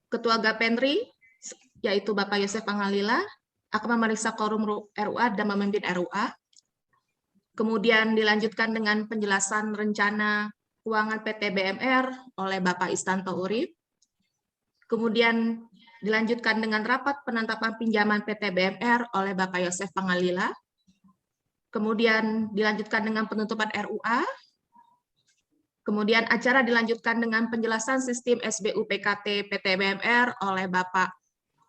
Ketua Gapendri, yaitu Bapak Yosef Pangalila, akan memeriksa quorum RUA dan memimpin RUA. Kemudian dilanjutkan dengan penjelasan rencana keuangan PT BMR oleh Bapak Istanto Urip. Kemudian dilanjutkan dengan rapat penetapan pinjaman PT BMR oleh Bapak Yosef Pangalila. Kemudian dilanjutkan dengan penutupan RUA. Kemudian acara dilanjutkan dengan penjelasan sistem SBU PKT PT BMR oleh Bapak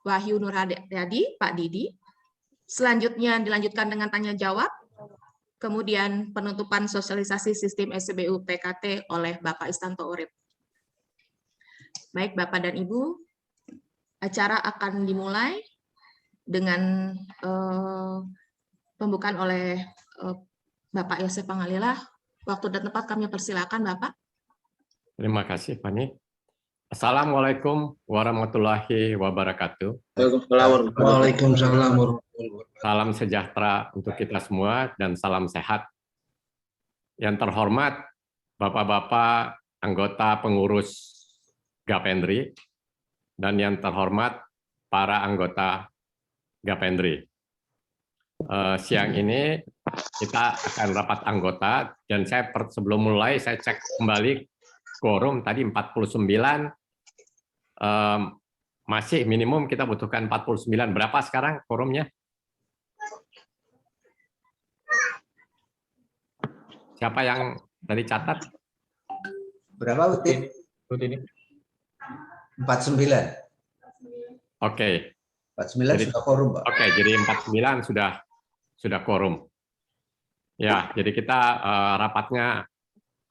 Wahyu Nur Hadi, Pak Didi. Selanjutnya dilanjutkan dengan tanya jawab. Kemudian penutupan sosialisasi sistem SBU PKT oleh Bapak Istanto Urip. Baik Bapak dan Ibu, acara akan dimulai dengan pembukaan oleh Bapak Yosef Pangalila. Waktu dan tempat kami persilakan Bapak. Terima kasih Fani. Assalamualaikum warahmatullahi wabarakatuh. Waalaikumsalam warahmatullahi wabarakatuh. Salam sejahtera untuk kita semua dan salam sehat. Yang terhormat Bapak-bapak anggota pengurus Gapendri dan yang terhormat para anggota Gapendri. Siang ini kita akan rapat anggota dan sebelum mulai saya cek kembali quorum tadi 49, masih minimum kita butuhkan 49. Berapa sekarang quorumnya? Siapa yang tadi catat? Berapa Utin? 49. Oke. 49 jadi, sudah quorum, Pak. Oke, jadi 49 sudah quorum. Ya, jadi kita rapatnya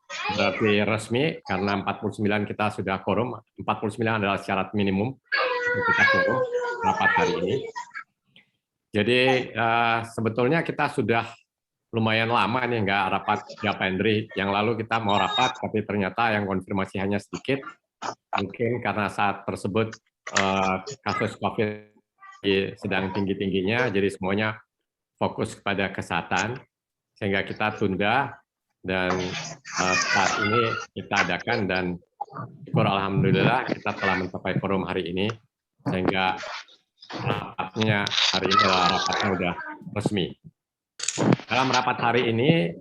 berarti resmi karena 49 kita sudah quorum. 49 adalah syarat minimum untuk kita quorum rapat hari ini. Jadi sebetulnya kita sudah lumayan lama nih nggak rapat Gapendri. Yang lalu kita mau rapat, tapi ternyata yang konfirmasi hanya sedikit. Mungkin karena saat tersebut kasus COVID sedang tinggi-tingginya, jadi semuanya fokus kepada kesehatan, sehingga kita tunda, dan saat ini kita adakan, dan syukur alhamdulillah kita telah mencapai forum hari ini, sehingga rapatnya hari ini adalah rapatnya sudah resmi. Dalam rapat hari ini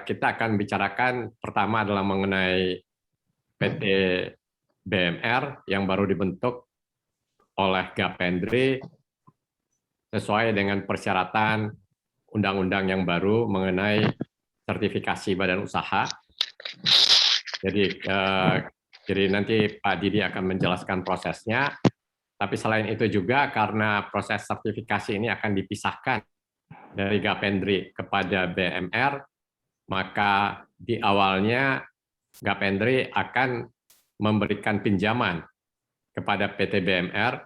kita akan bicarakan pertama adalah mengenai PT BMR yang baru dibentuk oleh Gapendri sesuai dengan persyaratan undang-undang yang baru mengenai sertifikasi badan usaha. Jadi nanti Pak Didi akan menjelaskan prosesnya. Tapi selain itu juga karena proses sertifikasi ini akan dipisahkan dari Gapendri kepada BMR, maka di awalnya Gapendri akan memberikan pinjaman kepada PT BMR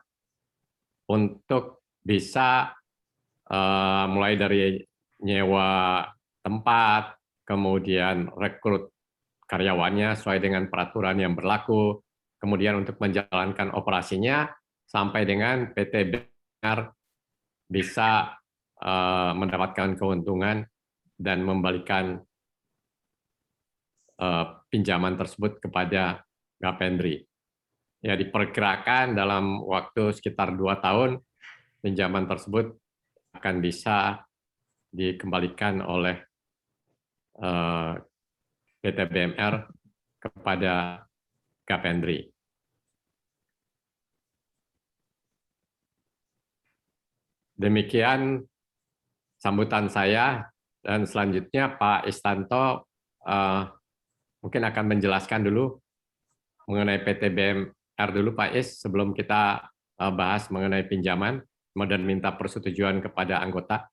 untuk bisa mulai dari nyewa tempat, kemudian rekrut karyawannya sesuai dengan peraturan yang berlaku, kemudian untuk menjalankan operasinya sampai dengan PT BMR bisa mendapatkan keuntungan dan membalikan pinjaman tersebut kepada Gapendri. Ya, diperkirakan dalam waktu sekitar 2 tahun pinjaman tersebut akan bisa dikembalikan oleh PT BMR kepada Gapendri. Demikian sambutan saya, dan selanjutnya Pak Istanto mungkin akan menjelaskan dulu mengenai PT BMR dulu Pak Is, sebelum kita bahas mengenai pinjaman dan minta persetujuan kepada anggota.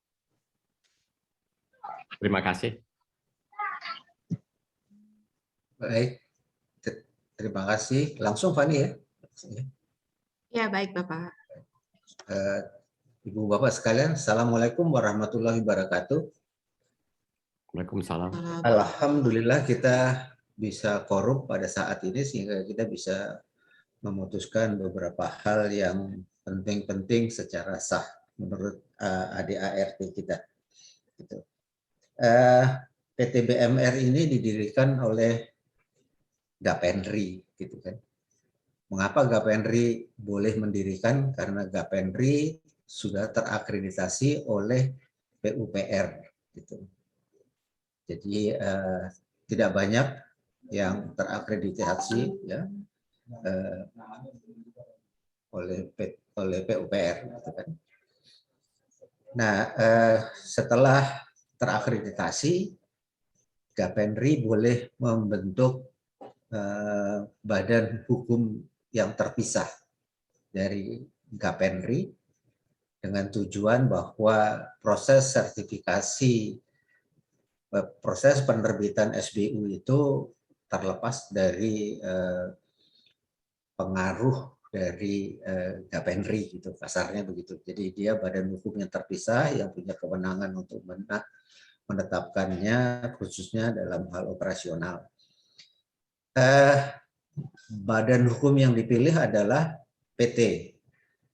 Terima kasih. Baik, terima kasih. Langsung Fani ya. Ya, baik Bapak. Ibu Bapak sekalian, Assalamualaikum warahmatullahi wabarakatuh. Waalaikumsalam. Alhamdulillah kita bisa quorum pada saat ini sehingga kita bisa memutuskan beberapa hal yang penting-penting secara sah menurut ADART kita. PT BMR ini didirikan oleh Gapendri, gitu kan. Mengapa Gapendri boleh mendirikan? Karena Gapendri sudah terakreditasi oleh PUPR, gitu. Jadi tidak banyak yang terakreditasi ya oleh PUPR, gitu kan. Nah, setelah terakreditasi, Gapendri boleh membentuk badan hukum yang terpisah dari Gapendri dengan tujuan bahwa proses sertifikasi, proses penerbitan SBU itu terlepas dari pengaruh dari Gapendri, gitu kasarnya begitu. Jadi dia badan hukum yang terpisah yang punya kewenangan untuk menetapkannya khususnya dalam hal operasional. Badan hukum yang dipilih adalah PT,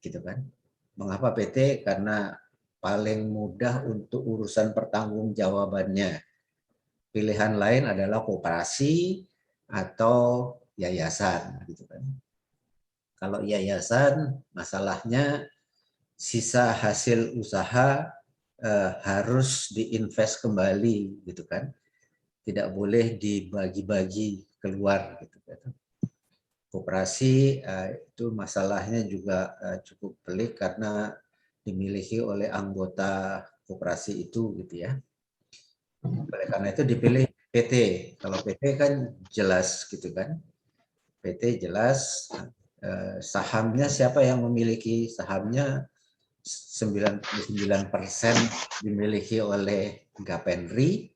gitu kan. Mengapa PT? Karena paling mudah untuk urusan pertanggungjawabannya. Pilihan lain adalah koperasi atau yayasan, gitu kan. Kalau yayasan, masalahnya sisa hasil usaha harus diinvest kembali, gitu kan. Tidak boleh dibagi-bagi keluar, gitu kan. Koperasi itu masalahnya juga cukup pelik karena dimiliki oleh anggota koperasi itu, gitu ya. Oleh karena itu dipilih PT. Kalau PT kan jelas, gitu kan. PT jelas, sahamnya siapa yang memiliki sahamnya, 99% dimiliki oleh Gapendri,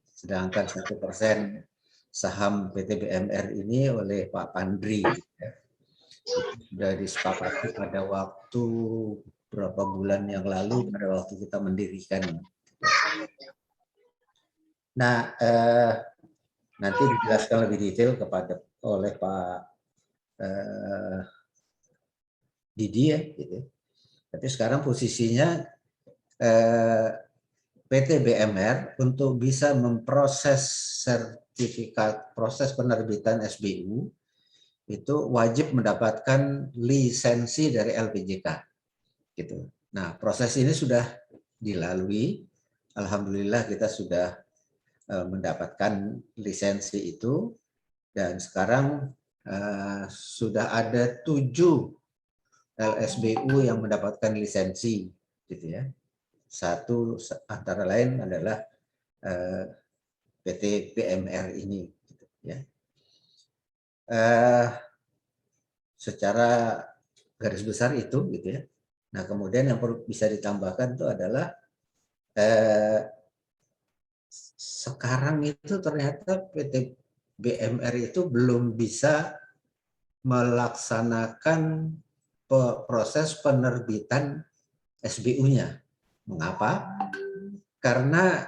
sedangkan 1% saham PT BMR ini oleh Pak Pandri. Sudah disepakati pada waktu berapa bulan yang lalu, pada waktu kita mendirikan. Nah, nanti dijelaskan lebih detail oleh Pak Didi ya, gitu. Tapi sekarang posisinya PT BMR untuk bisa memproses sertifikat proses penerbitan SBU itu wajib mendapatkan lisensi dari LPJK, gitu. Nah, proses ini sudah dilalui. Alhamdulillah kita sudah mendapatkan lisensi itu, dan sekarang sudah ada 7 LSBU yang mendapatkan lisensi, gitu ya. Satu antara lain adalah PT BMR ini, gitu ya. Secara garis besar itu, gitu ya. Nah, kemudian yang perlu bisa ditambahkan itu adalah sekarang itu ternyata PT BMR itu belum bisa melaksanakan proses penerbitan SBU-nya. Mengapa? Karena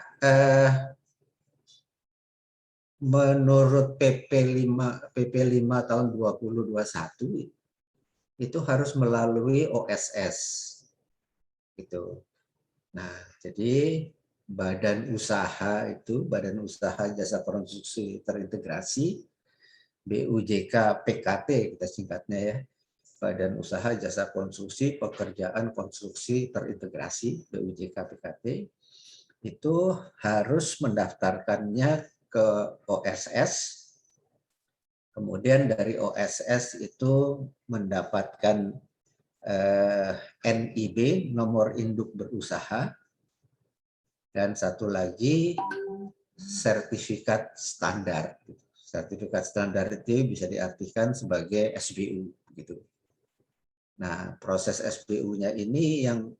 menurut PP 5 tahun 2021 itu harus melalui OSS, gitu. Nah, jadi badan usaha itu, Badan Usaha Jasa Konstruksi Terintegrasi, BUJK PKT kita singkatnya ya, Badan Usaha Jasa Konstruksi Pekerjaan Konstruksi Terintegrasi, BUJK PKT, itu harus mendaftarkannya ke OSS. Kemudian dari OSS itu mendapatkan NIB, nomor induk berusaha, dan satu lagi sertifikat standar. Sertifikat standar itu bisa diartikan sebagai SBU, gitu. Nah, proses SBU-nya ini yang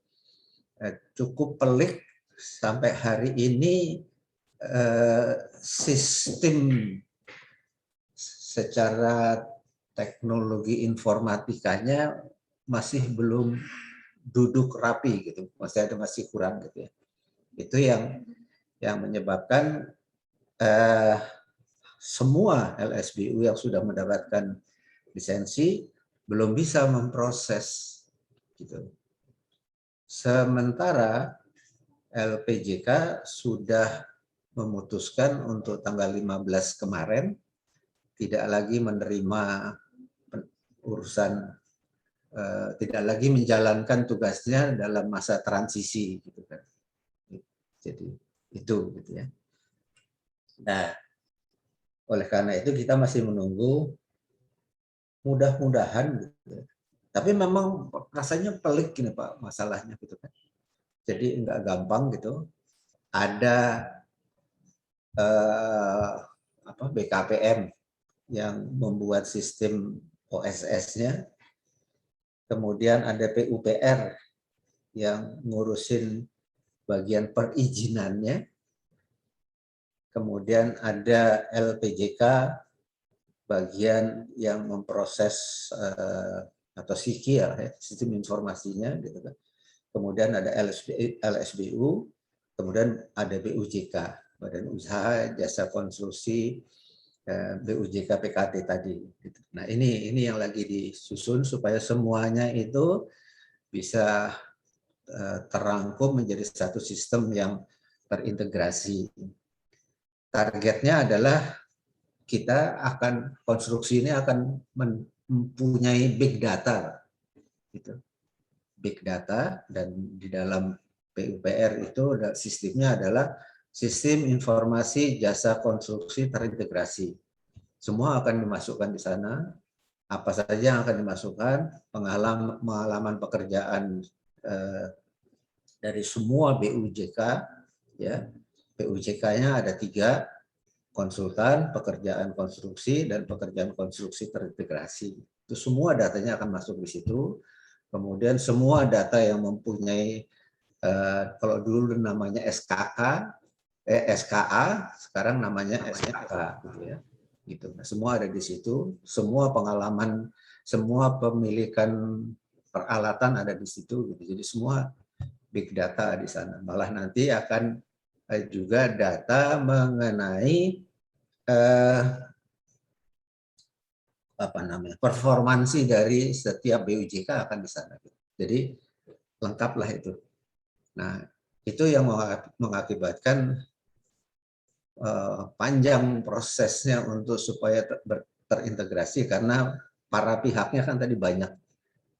cukup pelik sampai hari ini, sistem secara teknologi informatikanya masih belum duduk rapi, gitu. Masih kurang, gitu ya. Itu yang menyebabkan semua LSBU yang sudah mendapatkan lisensi belum bisa memproses, gitu. Sementara LPJK sudah memutuskan untuk tanggal 15 kemarin tidak lagi menerima urusan, tidak lagi menjalankan tugasnya dalam masa transisi gitu kan. Jadi itu gitu ya. Nah, oleh karena itu kita masih menunggu, mudah-mudahan gitu ya. Tapi memang rasanya pelik gini Pak masalahnya gitu kan. Jadi enggak gampang gitu. Ada BKPM yang membuat sistem OSS-nya, kemudian ada PUPR yang ngurusin bagian perizinannya, kemudian ada LPJK bagian yang memproses atau SIKI ya, sistem informasinya gitu kan. Kemudian ada LSBU, kemudian ada BUJK, Badan Usaha Jasa Konstruksi, BUJK PKT tadi. Nah ini yang lagi disusun supaya semuanya itu bisa terangkum menjadi satu sistem yang terintegrasi. Targetnya adalah kita akan, konstruksi ini akan mempunyai big data, gitu. Big data, dan di dalam PUPR itu sistemnya adalah sistem informasi jasa konstruksi terintegrasi. Semua akan dimasukkan di sana. Apa saja yang akan dimasukkan, pengalaman pekerjaan dari semua BUJK, ya. BUJK-nya ada 3, konsultan, pekerjaan konstruksi, dan pekerjaan konstruksi terintegrasi. Itu semua datanya akan masuk di situ. Kemudian semua data yang mempunyai, kalau dulu namanya SKA, sekarang namanya SKK, gitu ya. Gitu. Nah, semua ada di situ, semua pengalaman, semua pemilikan peralatan ada di situ, gitu. Jadi semua big data di sana. Malah nanti akan juga data mengenai performansi dari setiap BUJK akan di sana. Jadi lengkaplah itu. Nah, itu yang mengakibatkan panjang prosesnya untuk supaya terintegrasi, karena para pihaknya kan tadi banyak,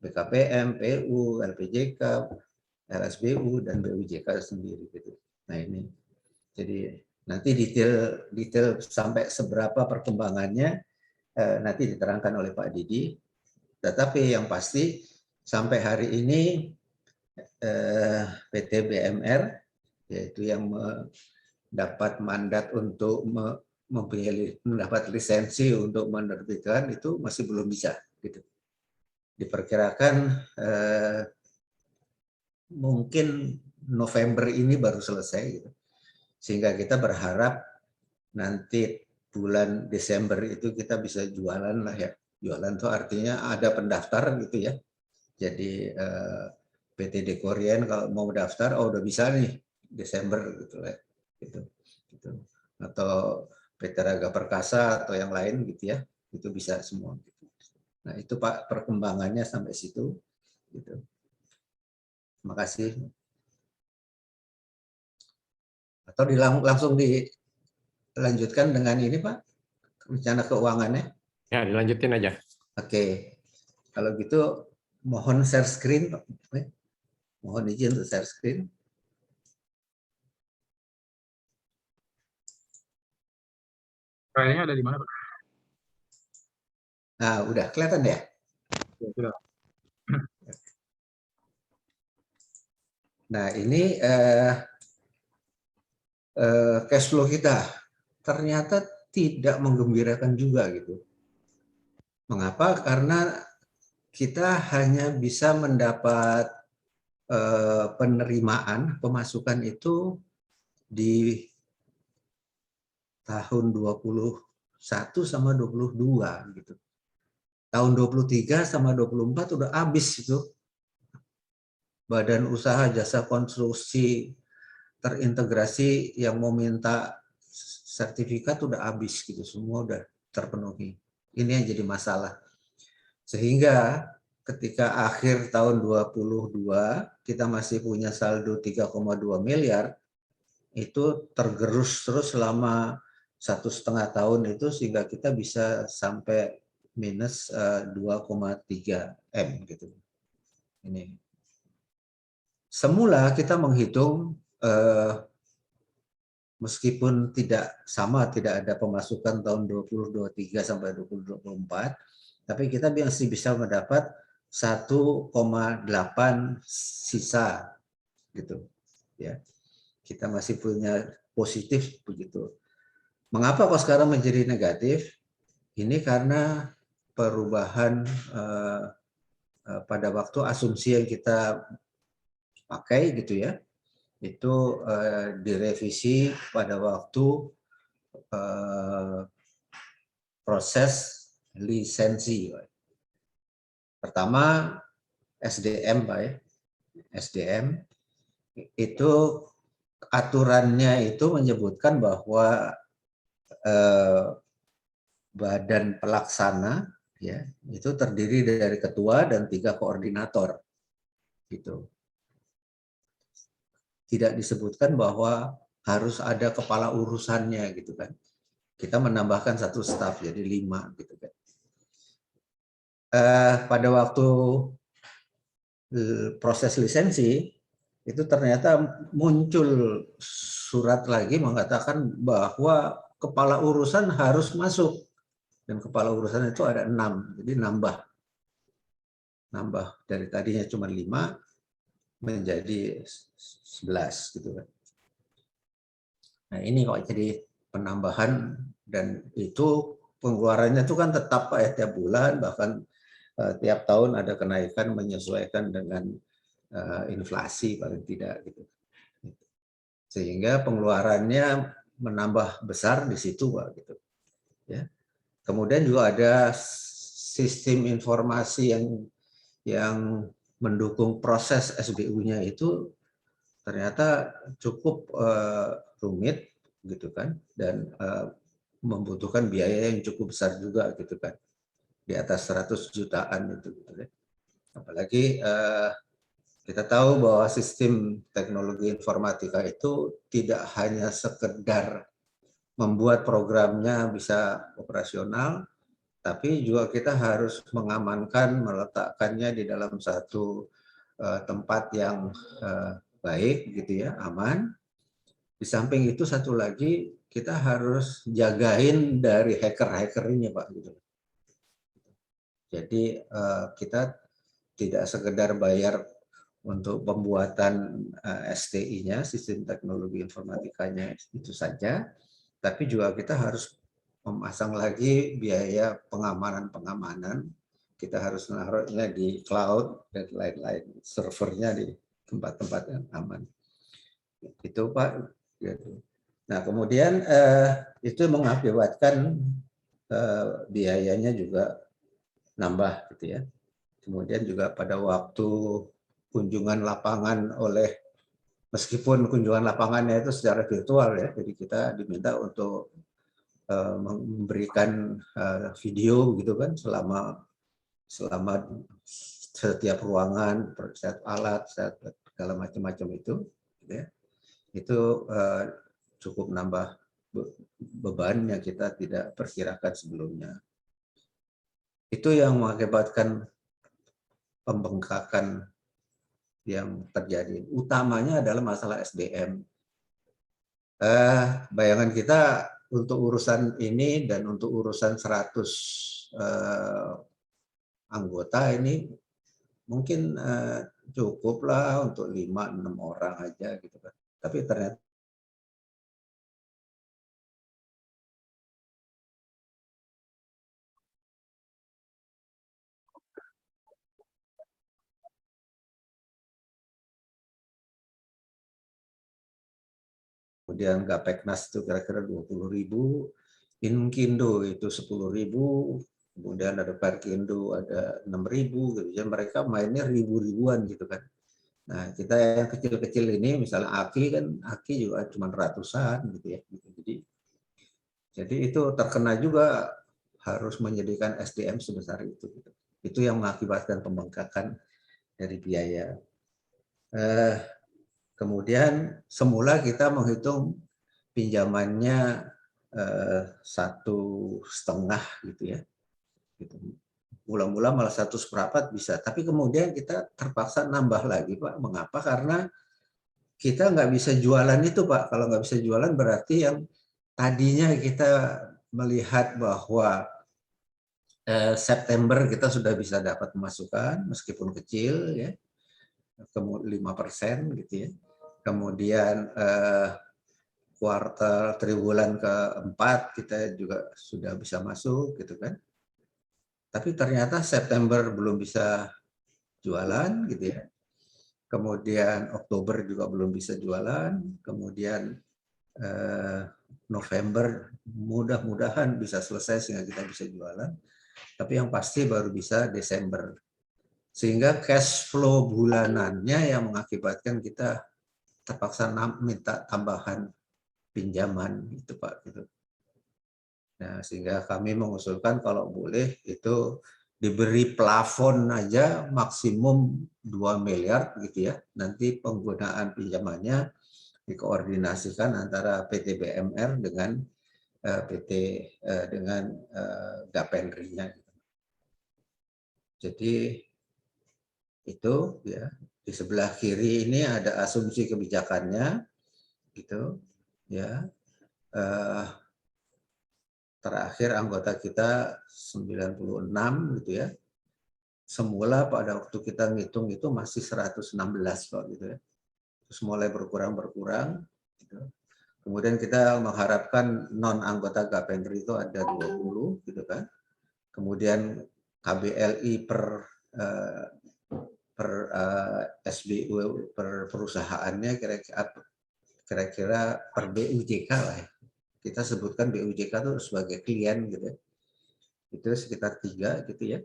BKPM, PU, LPJK, LSBU, dan BUJK sendiri gitu. Nah ini, jadi nanti detail sampai seberapa perkembangannya nanti diterangkan oleh Pak Didi. Tetapi yang pasti sampai hari ini PT BMR, yaitu yang mendapat mandat untuk mendapat lisensi untuk menerbitkan, itu masih belum bisa. Gitu. Diperkirakan mungkin November ini baru selesai. Gitu. Sehingga kita berharap nanti bulan Desember itu kita bisa jualan lah ya. Jualan itu artinya ada pendaftar gitu ya. Jadi PT Dekorien kalau mau daftar, udah bisa nih Desember gitu ya. Gitu. Atau PT Raga Perkasa atau yang lain gitu ya. Itu bisa semua. Nah itu Pak perkembangannya sampai situ. Gitu. Terima kasih. Atau langsung dilanjutkan dengan ini Pak, rencana keuangannya. Ya, dilanjutin aja. Oke, kalau gitu mohon share screen Pak. Mohon izin untuk share screen. Kayaknya ada di mana Pak? Nah, udah kelihatan ya? Ya, sudah. Nah, ini cash flow kita ternyata tidak menggembirakan juga gitu. Mengapa? Karena kita hanya bisa mendapat penerimaan pemasukan itu di tahun 21 sama 22 gitu. Tahun 23 sama 24 udah habis itu. Badan Usaha Jasa Konstruksi terintegrasi yang mau minta sertifikat udah habis gitu, semua udah terpenuhi. Ini yang jadi masalah. Sehingga ketika akhir tahun 22 kita masih punya saldo 3,2 miliar, itu tergerus terus selama 1,5 tahun itu sehingga kita bisa sampai minus 2,3 M gitu. Ini. Semula kita menghitung meskipun tidak ada pemasukan tahun 2023 sampai 2024, tapi kita masih bisa mendapat 1,8 sisa gitu. Ya. Kita masih punya positif begitu. Mengapa kok sekarang menjadi negatif? Ini karena perubahan pada waktu asumsi yang kita pakai gitu ya, itu direvisi pada waktu proses lisensi. Pertama SDM, Pak ya. SDM itu aturannya itu menyebutkan bahwa badan pelaksana ya itu terdiri dari ketua dan 3 koordinator gitu. Tidak disebutkan bahwa harus ada kepala urusannya gitu kan. Kita menambahkan 1 staf jadi 5 gitu kan. Pada waktu proses lisensi itu ternyata muncul surat lagi mengatakan bahwa kepala urusan harus masuk, dan kepala urusan itu ada 6, jadi nambah dari tadinya cuma 5 menjadi 11 gitu kan. Nah ini kok jadi penambahan, dan itu pengeluarannya itu kan tetap Pak ya, tiap bulan bahkan tiap tahun ada kenaikan menyesuaikan dengan inflasi paling tidak gitu. Sehingga pengeluarannya menambah besar di situ Pak gitu. Ya. Kemudian juga ada sistem informasi yang mendukung proses SBU-nya itu ternyata cukup rumit gitu kan, dan membutuhkan biaya yang cukup besar juga gitu kan, di atas 100 jutaan itu gitu kan. Apalagi kita tahu bahwa sistem teknologi informatika itu tidak hanya sekedar membuat programnya bisa operasional, tapi juga kita harus mengamankan, meletakkannya di dalam satu tempat yang baik gitu ya, aman. Di samping itu satu lagi kita harus jagain dari hacker-hacker ini Pak gitu. Jadi kita tidak sekedar bayar untuk pembuatan STI-nya, sistem teknologi informatikanya itu saja, tapi juga kita harus memasang lagi biaya pengamanan. Kita harus menaruhnya di cloud dan lain-lain, servernya di tempat-tempat yang aman. Itu Pak. Nah kemudian itu mengakibatkan biayanya juga nambah gitu ya. Kemudian juga pada waktu kunjungan lapangan meskipun kunjungan lapangannya itu secara virtual ya, jadi kita diminta untuk memberikan video gitu kan selama setiap ruangan, setiap alat, segala macam-macam itu, gitu ya. Itu cukup nambah beban yang kita tidak perkirakan sebelumnya. Itu yang mengakibatkan pembengkakan yang terjadi. Utamanya adalah masalah SDM. Bayangan kita untuk urusan ini dan untuk urusan 100 anggota ini mungkin cukup lah untuk 5-6 orang aja gitu kan. Tapi ternyata kemudian Gapeknas itu kira-kira 20.000, Inkindo itu 10.000, kemudian ada Perkindo ada 6.000 gitu. Jadi mereka mainnya ribu-ribuan gitu kan. Nah, kita yang kecil-kecil ini misalnya Aki juga cuma ratusan gitu ya. Jadi itu terkena juga harus menyediakan SDM sebesar itu gitu. Itu yang mengakibatkan pembengkakan dari biaya. Kemudian semula kita menghitung pinjamannya 1,5 gitu ya. Gitu. Mula-mula malah 1/4 bisa, tapi kemudian kita terpaksa nambah lagi Pak. Mengapa? Karena kita nggak bisa jualan itu Pak. Kalau nggak bisa jualan berarti yang tadinya kita melihat bahwa September kita sudah bisa dapat pemasukan meskipun kecil ya, 5% gitu ya. Kemudian kuartal triwulan keempat kita juga sudah bisa masuk gitu kan. Tapi ternyata September belum bisa jualan gitu ya. Kemudian Oktober juga belum bisa jualan, kemudian November mudah-mudahan bisa selesai sehingga kita bisa jualan. Tapi yang pasti baru bisa Desember. Sehingga cash flow bulanannya yang mengakibatkan kita terpaksa minta tambahan pinjaman itu Pak. Gitu. Nah, sehingga kami mengusulkan kalau boleh itu diberi plafon aja maksimum 2 miliar gitu ya. Nanti penggunaan pinjamannya dikoordinasikan antara PT BMR dengan Gapendri-nya. Jadi itu ya, di sebelah kiri ini ada asumsi kebijakannya gitu ya. Terakhir anggota kita 96 gitu ya. Semula pada waktu kita ngitung itu masih 116 kok gitu ya. Terus mulai berkurang gitu. Kemudian kita mengharapkan non anggota Gapendri itu ada 20 gitu kan. Kemudian KBLI per SBU per perusahaannya kira-kira per BUJK lah ya. Kita sebutkan BUJK itu sebagai klien gitu ya. Itu sekitar 3 gitu ya.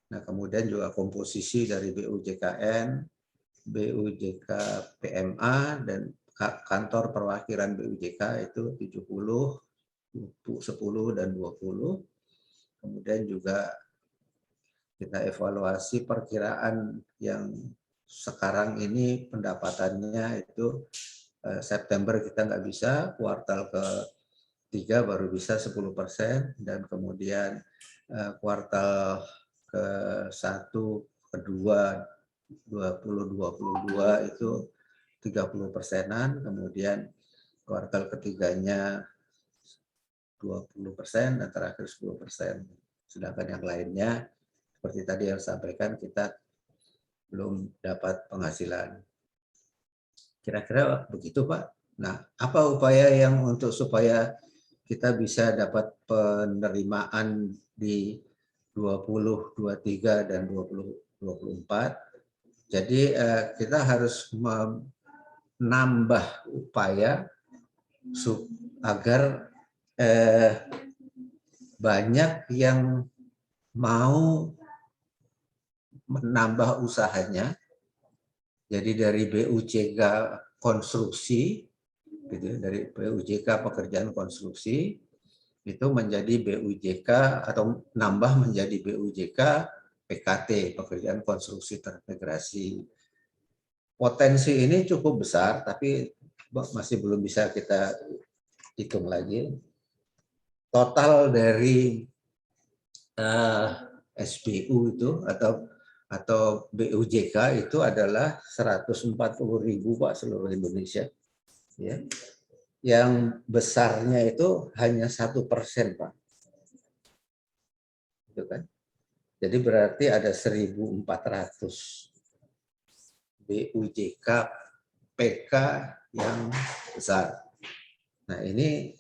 Nah, kemudian juga komposisi dari BUJKN, BUJK PMA dan kantor perwakilan BUJK itu 70, 10 dan 20. Kemudian juga kita evaluasi perkiraan yang sekarang ini pendapatannya itu September kita nggak bisa, kuartal ke-3 baru bisa 10%, dan kemudian kuartal ke-1, kedua 2022 itu 30%-an, kemudian kuartal ketiganya 20% dan terakhir 10%. Sedangkan yang lainnya seperti tadi yang sampaikan kita belum dapat penghasilan. Kira-kira begitu Pak. Nah, apa upaya yang untuk supaya kita bisa dapat penerimaan di 20, 23 dan 2024? Jadi kita harus menambah upaya agar banyak yang mau menambah usahanya. Jadi dari BUJK konstruksi, gitu, dari BUJK pekerjaan konstruksi itu menjadi BUJK atau nambah menjadi BUJK PKT pekerjaan konstruksi terintegrasi. Potensi ini cukup besar, tapi masih belum bisa kita hitung lagi. Total dari SBU itu atau BUJK itu adalah 140.000 Pak seluruh Indonesia. Ya. Yang besarnya itu hanya 1% Pak. Itu kan. Jadi berarti ada 1.400 BUJK PK yang besar. Nah ini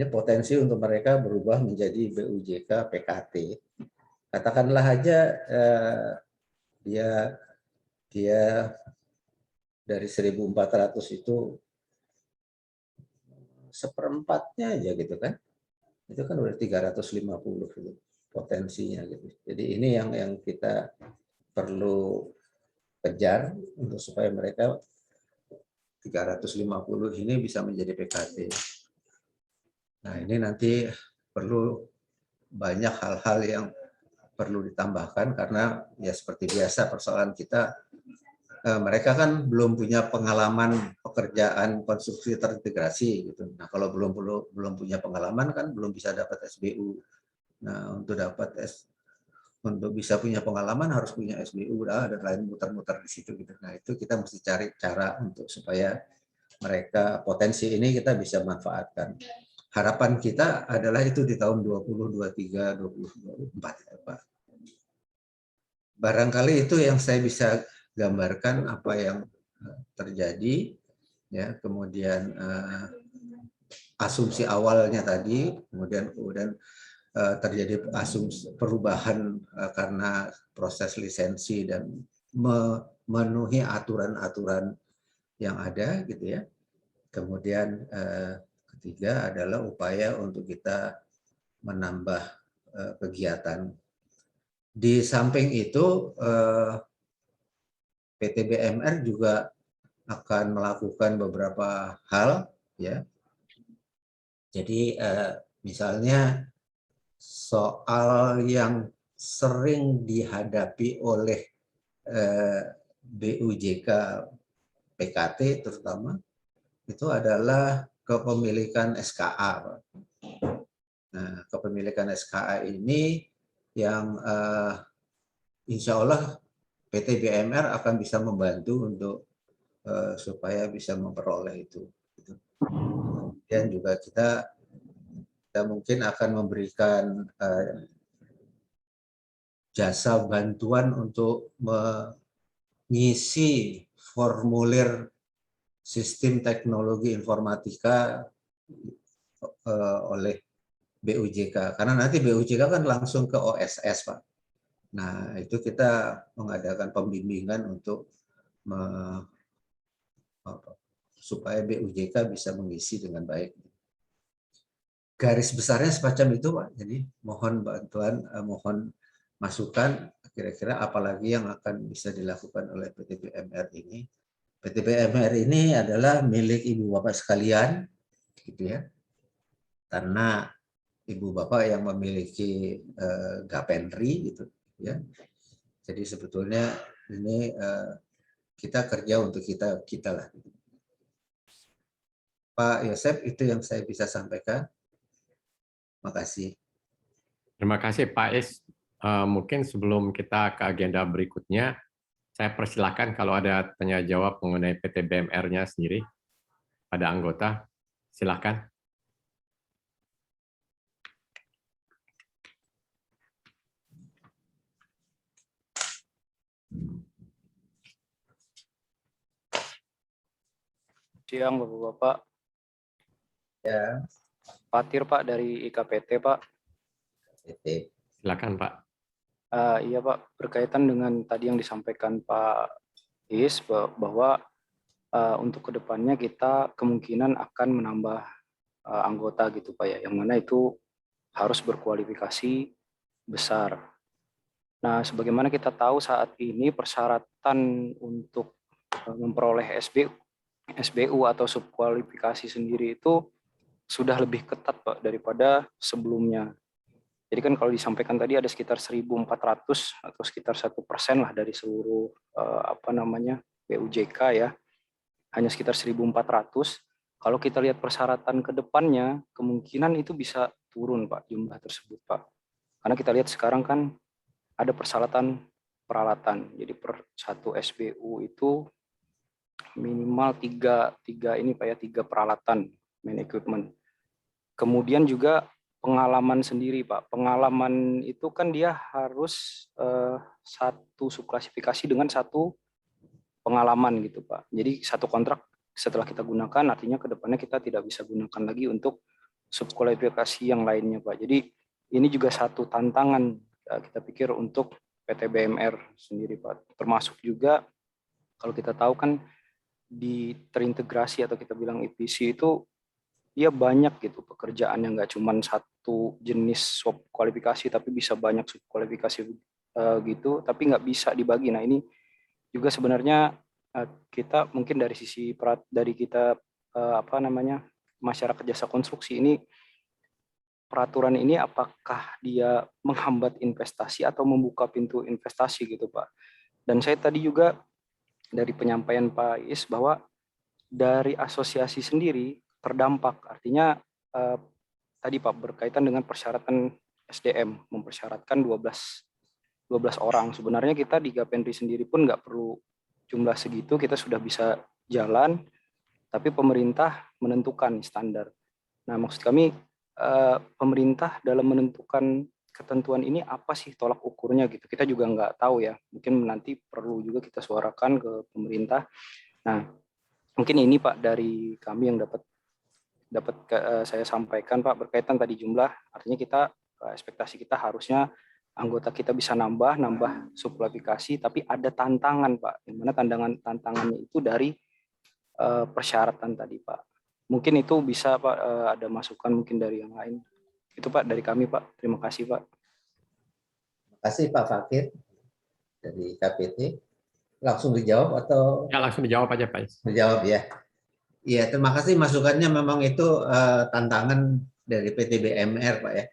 potensi untuk mereka berubah menjadi BUJK PKT. Katakanlah aja dia dari 1.400 itu seperempatnya aja gitu kan. Itu kan udah 350 gitu potensinya gitu. Jadi ini yang kita perlu kejar untuk supaya mereka 350 ini bisa menjadi PKT. Nah, ini nanti perlu banyak hal-hal yang perlu ditambahkan karena ya seperti biasa persoalan kita mereka kan belum punya pengalaman pekerjaan konstruksi terintegrasi gitu. Nah, kalau belum punya pengalaman kan belum bisa dapat SBU. Nah, untuk bisa punya pengalaman harus punya SBU dan lain muter-muter di situ gitu. Nah, itu kita mesti cari cara untuk supaya mereka potensi ini kita bisa manfaatkan. Harapan kita adalah itu di tahun 2023, 2024 ya, Pak. Barangkali itu yang saya bisa gambarkan apa yang terjadi ya, kemudian asumsi awalnya tadi, kemudian terjadi asumsi perubahan karena proses lisensi dan memenuhi aturan-aturan yang ada gitu ya. Kemudian ketiga adalah upaya untuk kita menambah kegiatan. Di samping itu PT BMR juga akan melakukan beberapa hal ya. Jadi misalnya soal yang sering dihadapi oleh BUJK PKT terutama itu adalah kepemilikan SKA. Nah, kepemilikan SKA ini yang insya Allah PT BMR akan bisa membantu untuk supaya bisa memperoleh itu. Kemudian juga kita mungkin akan memberikan jasa bantuan untuk mengisi formulir sistem teknologi informatika oleh BUJK. Karena nanti BUJK kan langsung ke OSS, Pak. Nah, itu kita mengadakan pembimbingan untuk supaya BUJK bisa mengisi dengan baik. Garis besarnya semacam itu, Pak. Jadi mohon bantuan, mohon masukan kira-kira apalagi yang akan bisa dilakukan oleh PT BMR ini. PT BMR ini adalah milik Ibu Bapak sekalian, gitu ya. Karena Ibu Bapak yang memiliki Gapendri, gitu ya. Jadi sebetulnya ini kita kerja untuk kita lah. Pak Yosep, itu yang saya bisa sampaikan. Terima kasih. Terima kasih Pak Is. Mungkin sebelum kita ke agenda berikutnya, saya persilakan kalau ada tanya jawab mengenai PT BMR-nya sendiri pada anggota. Silakan. Siang Bapak-Bapak. Ya. Fatir Pak dari IKPT Pak. Silakan Pak. Iya Pak, berkaitan dengan tadi yang disampaikan Pak Is bahwa untuk kedepannya kita kemungkinan akan menambah anggota gitu Pak ya, yang mana itu harus berkualifikasi besar. Nah, sebagaimana kita tahu saat ini persyaratan untuk memperoleh SBU atau subkualifikasi sendiri itu sudah lebih ketat Pak daripada sebelumnya. Jadi kan kalau disampaikan tadi ada sekitar 1.400 atau sekitar 1% lah dari seluruh BUJK ya, hanya sekitar 1.400. Kalau kita lihat persyaratan ke depannya, kemungkinan itu bisa turun Pak jumlah tersebut Pak. Karena kita lihat sekarang kan ada persyaratan peralatan. Jadi per satu SBU itu minimal tiga ini Pak ya, 3 peralatan main equipment. Kemudian juga pengalaman sendiri Pak. Pengalaman itu kan dia harus satu subklasifikasi dengan satu pengalaman gitu Pak. Jadi satu kontrak setelah kita gunakan artinya ke depannya kita tidak bisa gunakan lagi untuk subkualifikasi yang lainnya Pak. Jadi ini juga satu tantangan kita pikir untuk PT BMR sendiri Pak. Termasuk juga kalau kita tahu kan di terintegrasi atau kita bilang EPC itu dia banyak gitu pekerjaan yang nggak cuma satu jenis subkualifikasi tapi bisa banyak subkualifikasi gitu tapi nggak bisa dibagi. Nah ini juga sebenarnya kita mungkin dari sisi dari kita masyarakat jasa konstruksi ini peraturan ini apakah dia menghambat investasi atau membuka pintu investasi gitu Pak. Dan saya tadi juga dari penyampaian Pak Is bahwa dari asosiasi sendiri terdampak. Artinya tadi Pak berkaitan dengan persyaratan SDM, mempersyaratkan 12 orang. Sebenarnya kita di Gapendri sendiri pun nggak perlu jumlah segitu, kita sudah bisa jalan, tapi pemerintah menentukan standar. Nah, maksud kami pemerintah dalam menentukan ketentuan ini apa sih tolak ukurnya gitu. Kita juga nggak tahu ya. Mungkin nanti perlu juga kita suarakan ke pemerintah. Nah, mungkin ini Pak dari kami yang dapat saya sampaikan Pak berkaitan tadi jumlah. Artinya kita ekspektasi kita harusnya anggota kita bisa nambah subkualifikasi, tapi ada tantangan Pak. Yang mana tantangannya itu dari persyaratan tadi Pak. Mungkin itu bisa Pak ada masukan mungkin dari yang lain. Itu Pak dari kami Pak. Terima kasih Pak. Terima kasih Pak Fakir dari KPT. Langsung dijawab atau? Ya, langsung dijawab aja Pak Is. Dijawab ya. Iya, terima kasih masukannya. Memang itu tantangan dari PT BMR Pak ya.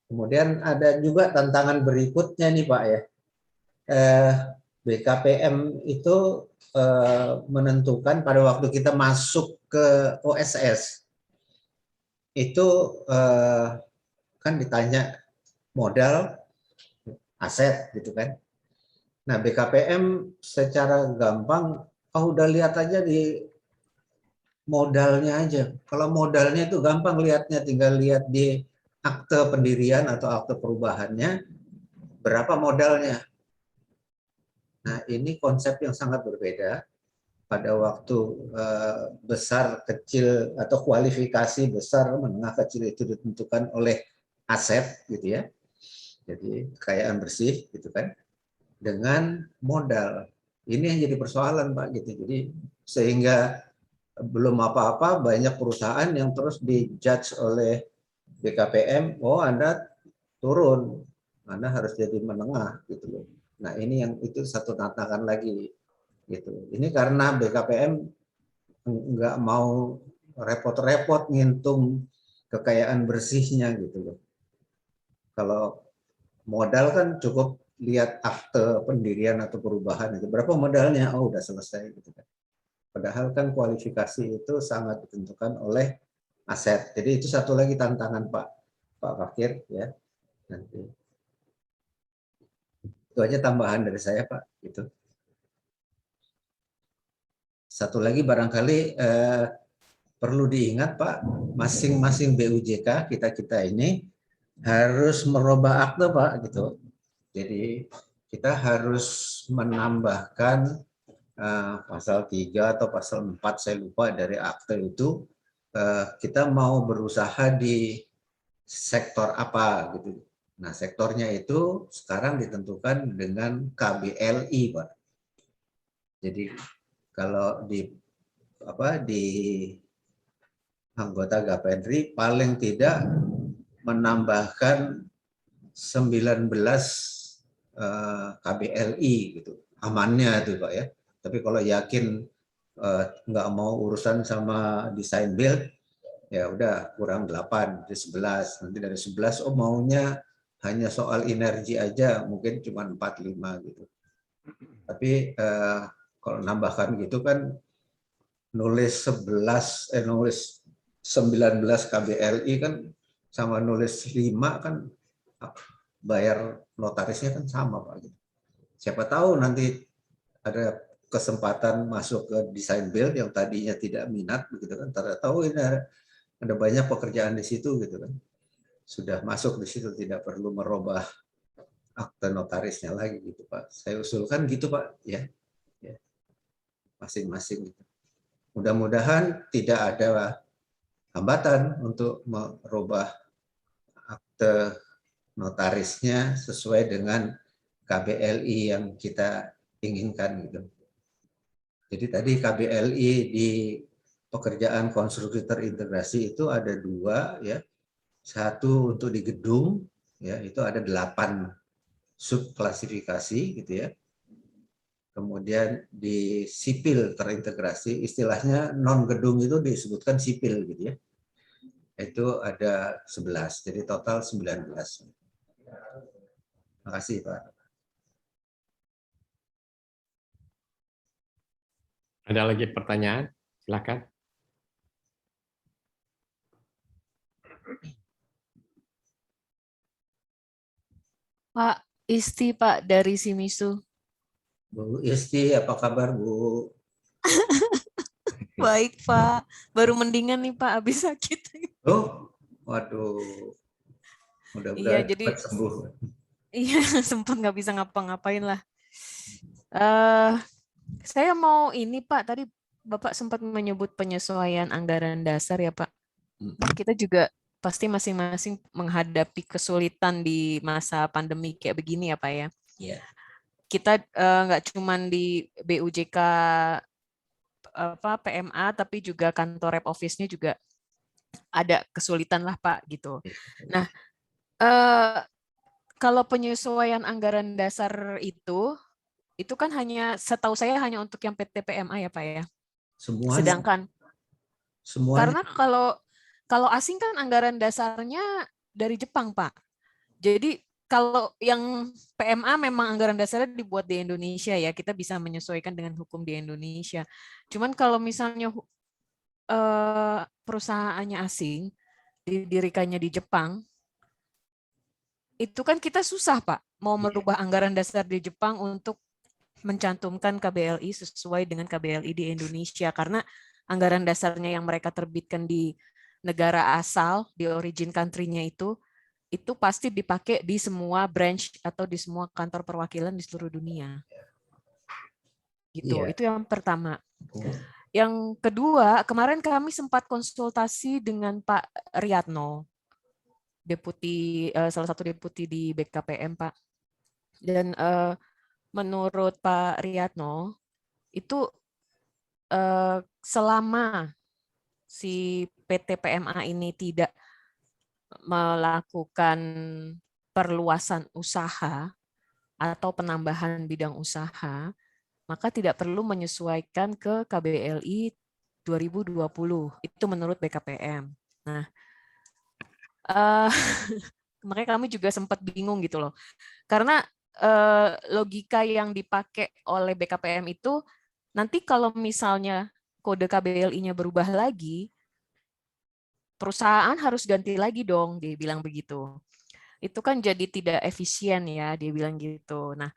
Kemudian ada juga tantangan berikutnya nih Pak ya. BKPM itu menentukan pada waktu kita masuk ke OSS itu kan ditanya modal, aset gitu kan. Nah, BKPM secara gampang, udah lihat aja di modalnya aja. Kalau modalnya itu gampang lihatnya, tinggal lihat di akte pendirian atau akte perubahannya, berapa modalnya. Nah, ini konsep yang sangat berbeda. Pada waktu besar, kecil, atau kualifikasi besar, menengah, kecil itu ditentukan oleh aset, gitu ya. Jadi, kekayaan bersih, gitu kan. Dengan modal. Ini yang jadi persoalan, Pak, gitu. Jadi, sehingga belum apa-apa, banyak perusahaan yang terus dijudge oleh BKPM, oh Anda turun, Anda harus jadi menengah, gitu loh. Nah, ini yang itu satu tantangan lagi, gitu. Ini karena BKPM nggak mau repot-repot ngitung kekayaan bersihnya, gitu loh. Kalau modal kan cukup lihat akte pendirian atau perubahan itu berapa modalnya, oh udah selesai gitu kan. Padahal kan kualifikasi itu sangat ditentukan oleh aset. Jadi itu satu lagi tantangan Pak Fakir ya. Nanti itu aja tambahan dari saya Pak. Gitu. Satu lagi barangkali perlu diingat Pak, masing-masing BUJK kita ini harus merubah akte Pak gitu. Jadi kita harus menambahkan pasal 3 atau pasal 4 saya lupa dari akte itu, kita mau berusaha di sektor apa gitu. Nah, sektornya itu sekarang ditentukan dengan KBLI, Pak. Jadi kalau di anggota Gapendri paling tidak menambahkan 19 KBLI gitu. Amannya itu Pak ya. Tapi kalau yakin nggak mau urusan sama desain build, ya udah kurang 8, jadi 11. Nanti dari 11, oh maunya hanya soal energi aja, mungkin cuma 4-5 gitu. Tapi kalau nambahkan gitu kan, nulis 19 KBLI kan sama nulis 5 kan bayar notarisnya kan sama Pak. Siapa tahu nanti ada kesempatan masuk ke desain build yang tadinya tidak minat begitu kan, tahu ini ada banyak pekerjaan di situ gitu kan, sudah masuk di situ, tidak perlu merubah akte notarisnya lagi gitu Pak. Saya usulkan gitu Pak ya, masing-masing gitu. Mudah-mudahan tidak ada hambatan untuk merubah akte notarisnya sesuai dengan KBLI yang kita inginkan gitu. Jadi tadi KBLI di pekerjaan konstruksi terintegrasi itu ada 2 ya. Satu untuk di gedung ya, itu ada 8 subklasifikasi gitu ya. Kemudian di sipil terintegrasi, istilahnya non gedung itu disebutkan sipil gitu ya. Itu ada 11, jadi total 19. Terima kasih Pak. Ada lagi pertanyaan? Silakan. Pak Isti, Pak, dari Simisu. Bu Isti, apa kabar Bu? Baik, Pak. Baru mendingan nih, Pak, habis sakit. Oh, waduh, Iya, mudah-mudahan jadi cepat sembuh. iya sempat nggak bisa ngapa-ngapain lah. Saya mau ini, Pak, tadi Bapak sempat menyebut penyesuaian anggaran dasar ya, Pak. Kita juga pasti masing-masing menghadapi kesulitan di masa pandemi kayak begini ya, Pak ya. Iya. Kita nggak cuman di BUJK PMA, tapi juga kantor rep office-nya juga ada kesulitan lah, Pak, gitu. Nah, kalau penyesuaian anggaran dasar itu kan hanya, setahu saya hanya untuk yang PT PMA ya, Pak ya. Semuanya. Sedangkan Semuanya. karena kalau asing kan anggaran dasarnya dari Jepang, Pak. Jadi kalau yang PMA memang anggaran dasarnya dibuat di Indonesia ya, kita bisa menyesuaikan dengan hukum di Indonesia. Cuman kalau misalnya perusahaannya asing, didirikannya di Jepang, itu kan kita susah, Pak, mau merubah anggaran dasar di Jepang untuk mencantumkan KBLI sesuai dengan KBLI di Indonesia, karena anggaran dasarnya yang mereka terbitkan di negara asal, di origin country-nya itu pasti dipakai di semua branch atau di semua kantor perwakilan di seluruh dunia. Gitu. Iya. Itu yang pertama. Yang kedua, kemarin kami sempat konsultasi dengan Pak Riyatno, salah satu deputi di BKPM, Pak. Dan menurut Pak Riyatno, itu selama si PT PMA ini tidak melakukan perluasan usaha atau penambahan bidang usaha, maka tidak perlu menyesuaikan ke KBLI 2020. Itu menurut BKPM. Nah, makanya kami juga sempat bingung gitu loh. Karena logika yang dipakai oleh BKPM itu, nanti kalau misalnya kode KBLI-nya berubah lagi, perusahaan harus ganti lagi dong, dia bilang begitu. Itu kan jadi tidak efisien ya, dia bilang gitu. Nah,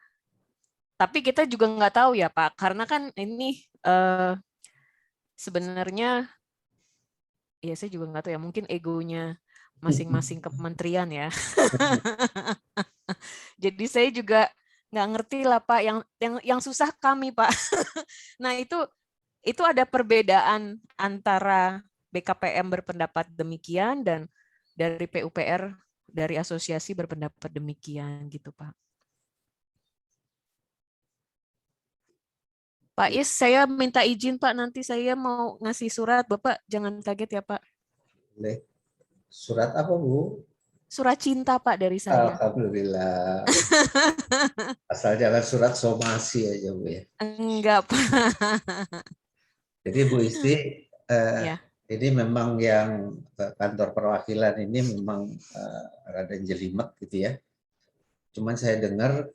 tapi kita juga nggak tahu ya Pak, karena kan ini sebenarnya, ya saya juga nggak tahu ya, mungkin egonya masing-masing kementerian ya. Jadi saya juga nggak ngerti lah Pak, yang susah kami Pak. Nah itu ada perbedaan antara BKPM berpendapat demikian dan dari PUPR, dari asosiasi berpendapat demikian gitu Pak. Pak Is, saya minta izin Pak, nanti saya mau ngasih surat, Bapak jangan kaget ya Pak. Boleh. Surat apa Bu? Surat cinta Pak dari saya. Alhamdulillah. Asal jangan surat somasi aja Bu ya. Enggak Pak. Jadi Bu Isti, Ya. ini memang yang kantor perwakilan ini memang rada jelimet gitu ya. Cuman saya dengar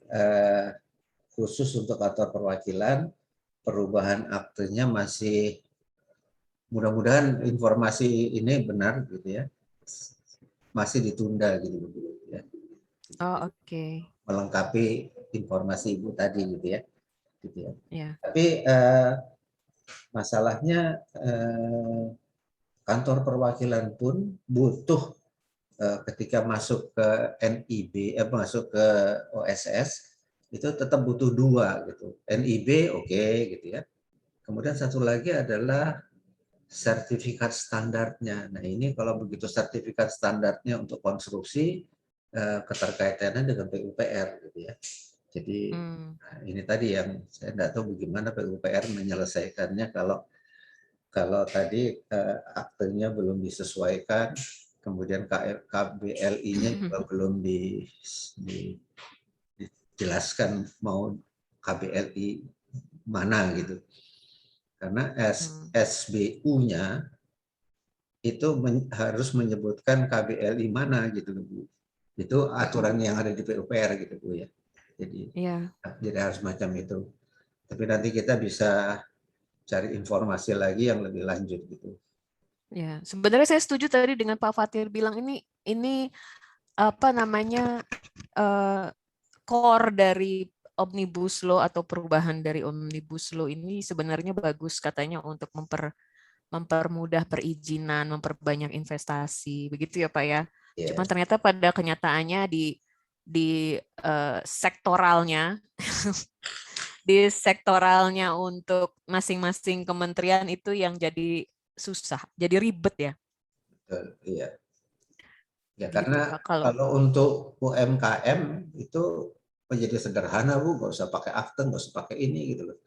khusus untuk kantor perwakilan perubahan aktenya masih, mudah-mudahan informasi ini benar gitu ya, masih ditunda gitu ya. Oh oke. Melengkapi informasi Ibu tadi gitu ya. Gitu ya. Ya. Tapi masalahnya kantor perwakilan pun butuh ketika masuk ke NIB, masuk ke OSS itu tetap butuh 2 gitu. NIB oke, gitu ya. Kemudian satu lagi adalah sertifikat standarnya. Nah ini kalau begitu sertifikat standarnya untuk konstruksi keterkaitannya dengan PUPR gitu ya. Jadi nah, ini tadi yang saya tidak tahu bagaimana PUPR menyelesaikannya kalau tadi aktenya belum disesuaikan, kemudian KBLI-nya juga belum dijelaskan mau KBLI mana gitu. Karena SBU-nya itu harus menyebutkan KBLI mana gitu Bu. Itu aturan yang ada di PUPR gitu Bu ya. Jadi harus macam itu. Tapi nanti kita bisa cari informasi lagi yang lebih lanjut gitu. Ya, sebenarnya saya setuju tadi dengan Pak Fatir bilang ini apa namanya core dari Omnibus Law atau perubahan dari Omnibus Law ini sebenarnya bagus katanya untuk mempermudah perizinan, memperbanyak investasi, begitu ya Pak ya. Ya, Cuman ternyata pada kenyataannya di sektoralnya di sektoralnya untuk masing-masing kementerian itu yang jadi susah, jadi ribet ya. betul. Iya. Ya, Gitu karena Pak. Kalau kalau untuk UMKM itu menjadi sederhana, Bu, nggak usah pakai akte, nggak usah pakai ini gitu loh.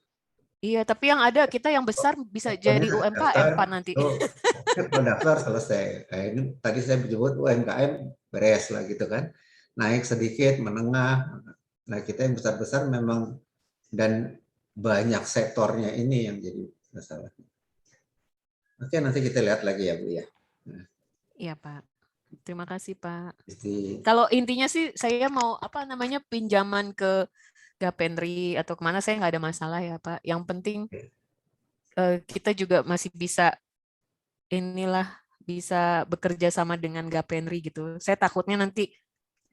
iya, tapi yang ada kita yang besar bisa jadi Pokoknya UMKM daftar, Pak nanti. kalau daftar selesai. Kayak ini tadi saya menyebut UMKM beres lah gitu kan. Naik sedikit, menengah. Nah, kita yang besar-besar memang dan banyak sektornya ini yang jadi masalah. Oke, nanti kita lihat lagi ya, Bu ya. Iya Pak. Terima kasih Pak. Jadi Kalau intinya sih saya mau apa namanya pinjaman ke Gapendri atau kemana saya nggak ada masalah ya Pak. Yang penting kita juga masih bisa bisa bekerja sama dengan Gapendri gitu. Saya takutnya nanti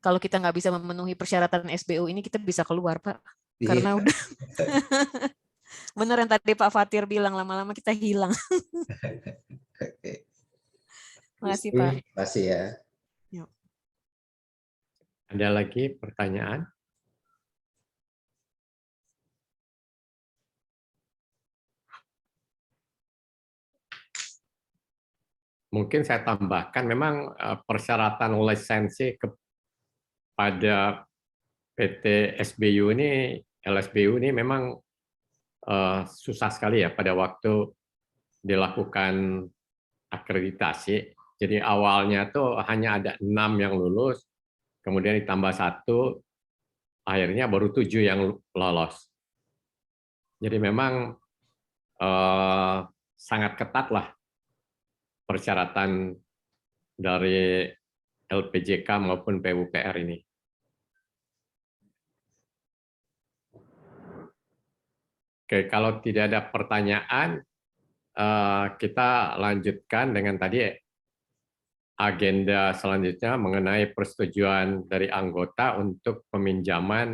kalau kita nggak bisa memenuhi persyaratan SBU ini kita bisa keluar Pak. Karena iya. udah benar yang tadi Pak Fatir bilang lama-lama kita hilang. Oke. Terima kasih Pak. Terima kasih ya. Yuk. Ada lagi pertanyaan? Mungkin saya tambahkan, memang persyaratan lisensi kepada PT SBU ini, LSBU ini memang susah sekali ya pada waktu dilakukan akreditasi. Jadi awalnya tuh hanya ada 6 yang lulus, kemudian ditambah 1, akhirnya baru 7 yang lolos. Jadi memang sangat ketat lah persyaratan dari LPJK maupun PUPR ini. Oke, kalau tidak ada pertanyaan, kita lanjutkan dengan tadi agenda selanjutnya mengenai persetujuan dari anggota untuk peminjaman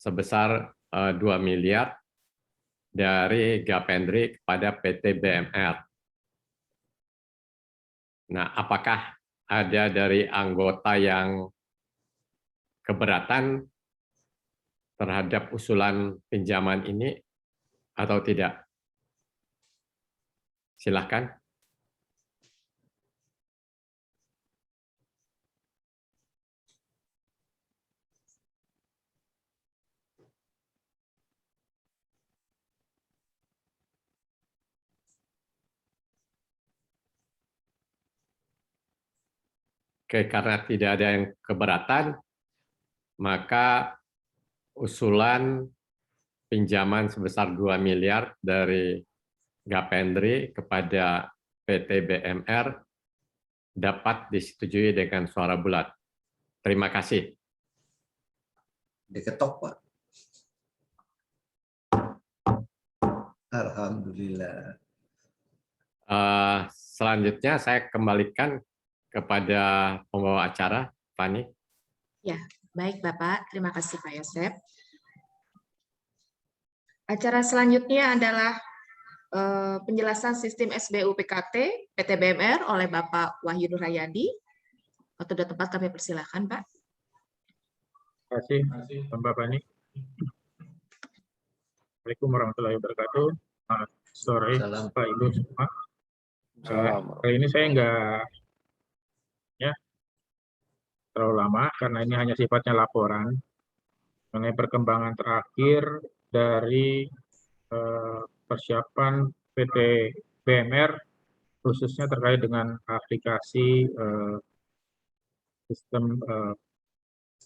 sebesar 2 miliar dari Gapendri kepada PT BMR. Nah, apakah ada dari anggota yang keberatan terhadap usulan pinjaman ini atau tidak? Silakan. Oke, karena tidak ada yang keberatan, maka usulan pinjaman sebesar 2 miliar dari Gapendri kepada PT BMR dapat disetujui dengan suara bulat. Terima kasih. Diketok, Pak. Alhamdulillah. Selanjutnya saya kembalikan kepada pembawa acara, Fani. Ya, baik Bapak. Terima kasih Pak Yosef. Acara selanjutnya adalah penjelasan sistem SBU PKT PT BMR oleh Bapak Wahyu Nur Hayadi. Waktu sudah tepat kami persilakan, Pak. Terima kasih, Mbak Fani. Assalamualaikum warahmatullahi wabarakatuh. Sore, Salam. Pak Ibu semua. Salam. Kali ini saya nggak terlalu lama karena ini hanya sifatnya laporan mengenai perkembangan terakhir dari persiapan PT BMR khususnya terkait dengan aplikasi sistem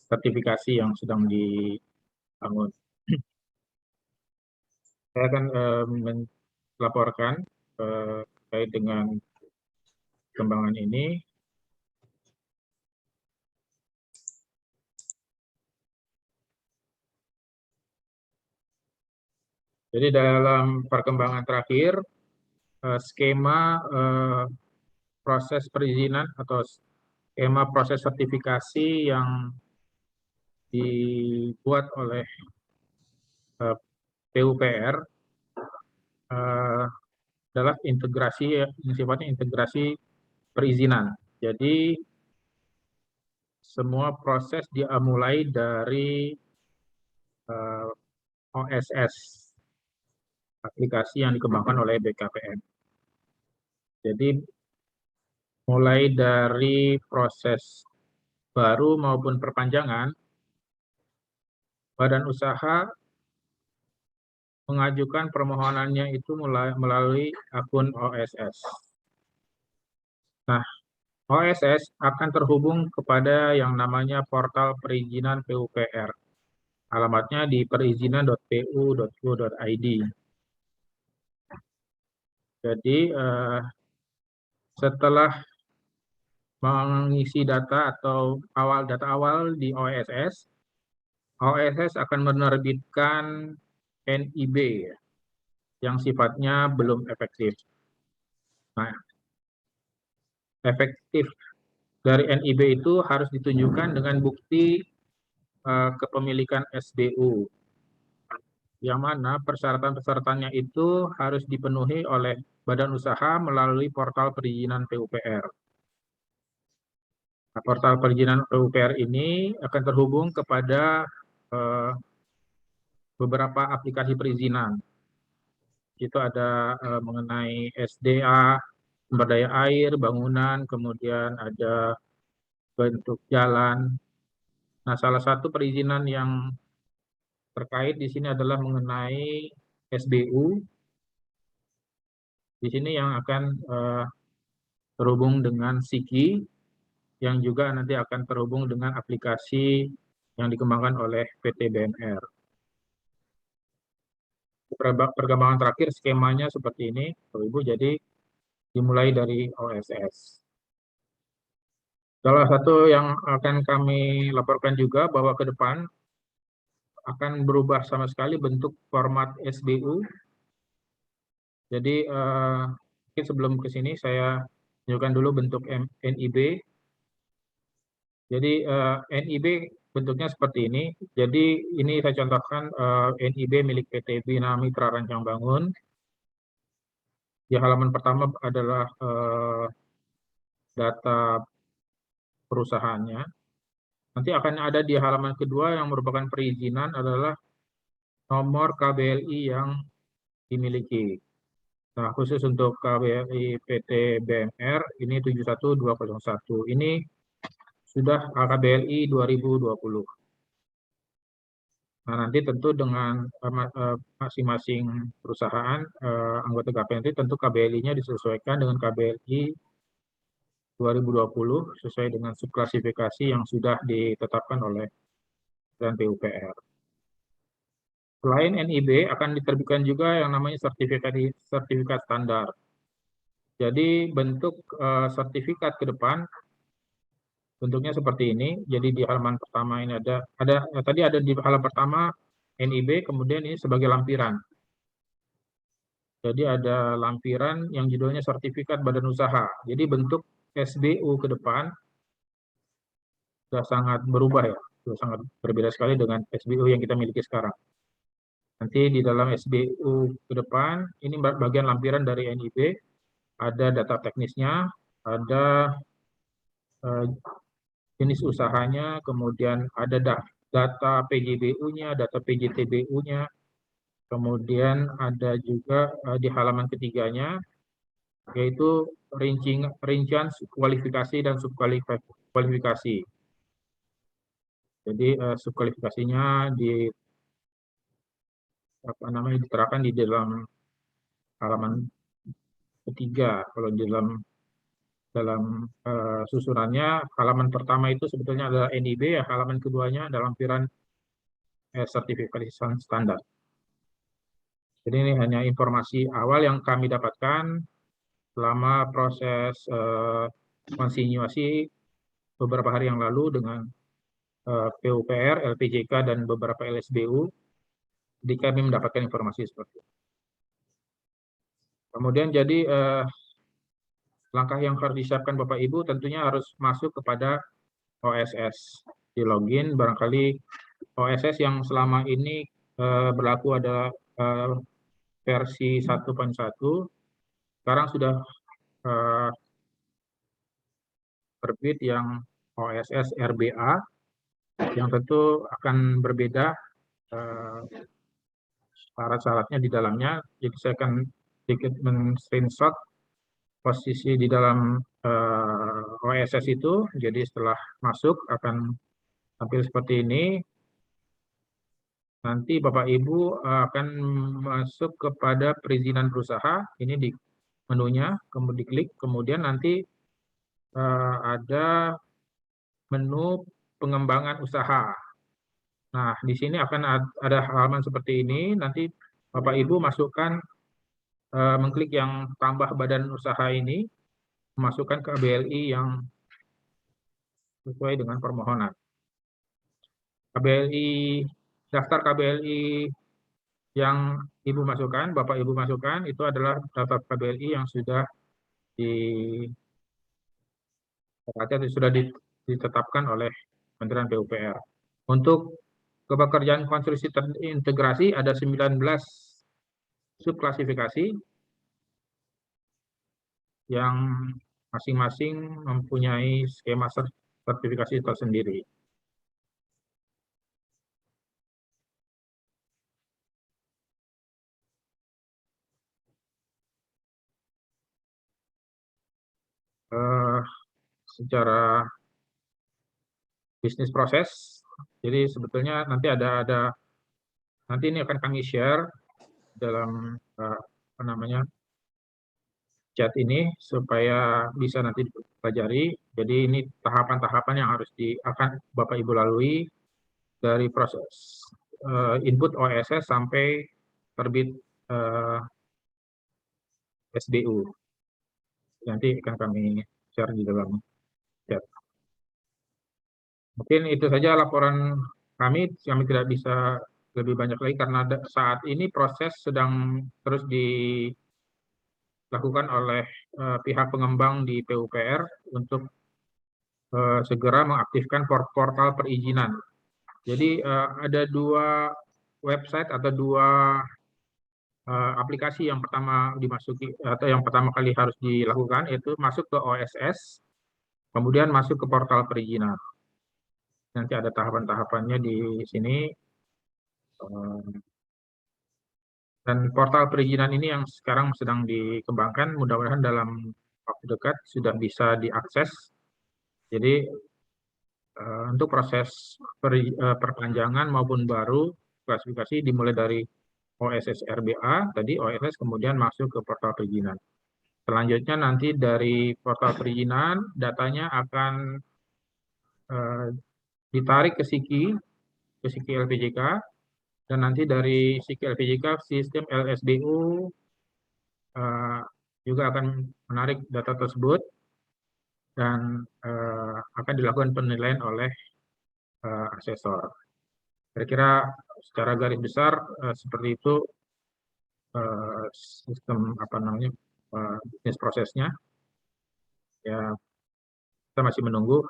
sertifikasi yang sedang dibangun. Saya akan melaporkan terkait dengan perkembangan ini. Jadi dalam perkembangan terakhir, skema proses perizinan atau skema proses sertifikasi yang dibuat oleh PUPR adalah integrasi yang sifatnya integrasi perizinan. Jadi semua proses dimulai dari OSS, aplikasi yang dikembangkan oleh BKPM. Jadi mulai dari proses baru maupun perpanjangan, badan usaha mengajukan permohonannya itu melalui akun OSS. Nah, OSS akan terhubung kepada yang namanya portal perizinan PUPR. Alamatnya di perizinan.pu.go.id. Jadi setelah mengisi data atau data awal di OSS, OSS akan menerbitkan NIB yang sifatnya belum efektif. Nah, efektif dari NIB itu harus ditunjukkan dengan bukti kepemilikan SBU, yang mana persyaratan-persyaratannya itu harus dipenuhi oleh badan usaha melalui portal perizinan PUPR. Nah, portal perizinan PUPR ini akan terhubung kepada beberapa aplikasi perizinan. Itu ada mengenai SDA, sumber daya air, bangunan, kemudian ada bentuk jalan. Nah, salah satu perizinan yang terkait di sini adalah mengenai SBU. Di sini yang akan terhubung dengan SIKI, yang juga nanti akan terhubung dengan aplikasi yang dikembangkan oleh PT BMR. Perkembangan terakhir skemanya seperti ini, Bapak Ibu, jadi dimulai dari OSS. Salah satu yang akan kami laporkan juga bahwa ke depan akan berubah sama sekali bentuk format SBU. Jadi mungkin sebelum ke sini saya tunjukkan dulu bentuk NIB. Jadi NIB bentuknya seperti ini. Jadi ini saya contohkan NIB milik PT Bina Mitra Rancang Bangun. Di halaman pertama adalah data perusahaannya. Nanti akan ada di halaman kedua yang merupakan perizinan adalah nomor KBLI yang dimiliki. Nah, khusus untuk KBLI PT BMR ini 71201. Ini sudah KBLI 2020. Nah, nanti tentu dengan masing-masing perusahaan anggota KPNT tentu KBLI-nya disesuaikan dengan KBLI 2020 sesuai dengan subklasifikasi yang sudah ditetapkan oleh PUPR. Selain NIB akan diterbitkan juga yang namanya sertifikat standar. Jadi bentuk sertifikat ke depan bentuknya seperti ini. Jadi di halaman pertama ini tadi ada di halaman pertama NIB, kemudian ini sebagai lampiran. Jadi ada lampiran yang judulnya sertifikat badan usaha. Jadi bentuk SBU ke depan sudah sangat berubah ya, sudah sangat berbeda sekali dengan SBU yang kita miliki sekarang. Nanti di dalam SBU ke depan, ini bagian lampiran dari NIB, ada data teknisnya, ada jenis usahanya, kemudian ada data PJBU-nya, data PJTBU-nya, kemudian ada juga di halaman ketiganya, yaitu rincian kualifikasi dan subkualifikasi. Jadi subkualifikasinya diterapkan di dalam halaman ketiga. Kalau di dalam susunannya, halaman pertama itu sebetulnya adalah NIB, halaman keduanya adalah lampiran sertifikasi standar. Jadi ini hanya informasi awal yang kami dapatkan selama proses konsinyuasi beberapa hari yang lalu dengan PUPR, LPJK, dan beberapa LSBU. Jadi kami mendapatkan informasi seperti itu. Kemudian jadi langkah yang harus disiapkan Bapak Ibu tentunya harus masuk kepada OSS. Di login, barangkali OSS yang selama ini berlaku ada versi 1.1, sekarang sudah terbit yang OSS RBA, yang tentu akan berbeda syarat-syaratnya di dalamnya. Jadi saya akan sedikit men-screenshot posisi di dalam OSS itu. Jadi setelah masuk akan tampil seperti ini. Nanti Bapak Ibu akan masuk kepada perizinan berusaha. Ini di menunya, kemudian diklik, kemudian nanti ada menu pengembangan usaha. Nah, di sini akan ada halaman seperti ini. Nanti Bapak Ibu masukkan, mengklik yang tambah badan usaha ini, masukkan ke KBLI yang sesuai dengan permohonan. KBLI, daftar KBLI yang Ibu masukkan, Bapak Ibu masukkan, itu adalah daftar KBLI yang sudah ditetapkan oleh Kementerian PUPR. Untuk kepekerjaan konstruksi terintegrasi ada 19 subklasifikasi yang masing-masing mempunyai skema sertifikasi tersendiri. Secara bisnis proses, jadi sebetulnya nanti nanti ini akan kami share dalam chat ini supaya bisa nanti dipelajari. Jadi ini tahapan-tahapan yang harus akan Bapak Ibu lalui dari proses input OSS sampai terbit SBU. Nanti akan kami share di dalam chat. Mungkin itu saja laporan kami tidak bisa lebih banyak lagi karena saat ini proses sedang terus dilakukan oleh pihak pengembang di PUPR untuk segera mengaktifkan portal perizinan. Jadi ada 2 website atau 2 aplikasi yang pertama dimasuki atau yang pertama kali harus dilakukan, yaitu masuk ke OSS, kemudian masuk ke portal perizinan. Nanti ada tahapan-tahapannya di sini. Dan portal perizinan ini yang sekarang sedang dikembangkan, mudah-mudahan dalam waktu dekat sudah bisa diakses. Jadi untuk proses perpanjangan maupun baru klasifikasi dimulai dari OSS RBA, tadi OSS kemudian masuk ke portal perizinan. Selanjutnya nanti dari portal perizinan datanya akan ditarik ke SIKI LPJK, dan nanti dari SIKI LPJK sistem LSBU juga akan menarik data tersebut dan akan dilakukan penilaian oleh asesor. Kira-kira secara garis besar seperti itu sistem bisnis prosesnya. Ya, kita masih menunggu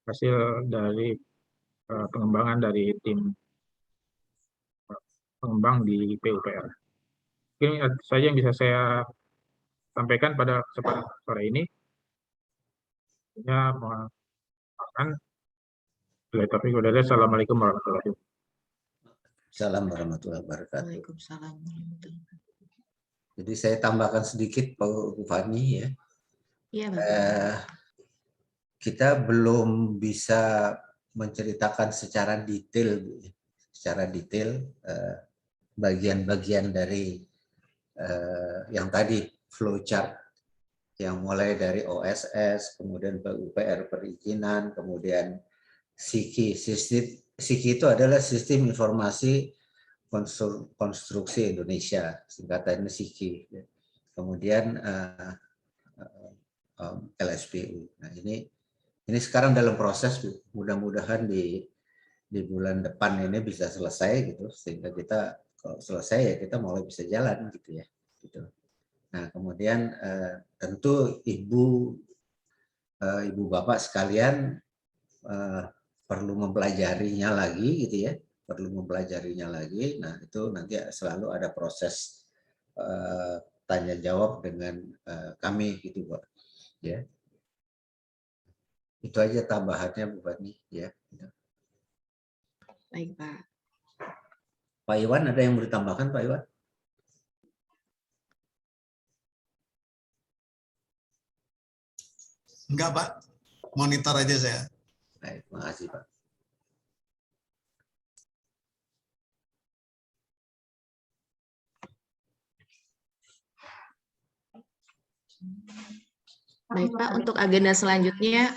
hasil dari pengembangan dari tim pengembang di PUPR. Ini saja yang bisa saya sampaikan pada kesempatan sore ini. Ya, mohon maaf. Assalamualaikum warahmatullahi wabarakatuh. Assalamualaikum warahmatullahi wabarakatuh. Waalaikumsalam. Jadi saya tambahkan sedikit Pak Fani ya. Iya, Bapak. Kita belum bisa menceritakan secara detail bagian-bagian dari yang tadi flowchart yang mulai dari OSS, kemudian PUPR perizinan, kemudian SIKI. SIKI itu adalah Sistem Informasi Konstruksi Indonesia, singkatannya SIKI. Kemudian LSBU. Nah, ini sekarang dalam proses, mudah-mudahan di di bulan depan ini bisa selesai gitu, sehingga kita kalau selesai ya kita mulai bisa jalan gitu ya. Gitu. Nah kemudian tentu ibu bapak sekalian perlu mempelajarinya lagi gitu ya, perlu mempelajarinya lagi. Nah itu nanti selalu ada proses tanya jawab dengan kami gitu Pak. Ya. Itu aja tambahannya Bu Fani ya. Baik, Pak. Pak Iwan ada yang mau ditambahkan Pak Iwan? Enggak, Pak. Monitor aja saya. Baik, terima kasih Pak. Baik, Pak. Untuk agenda selanjutnya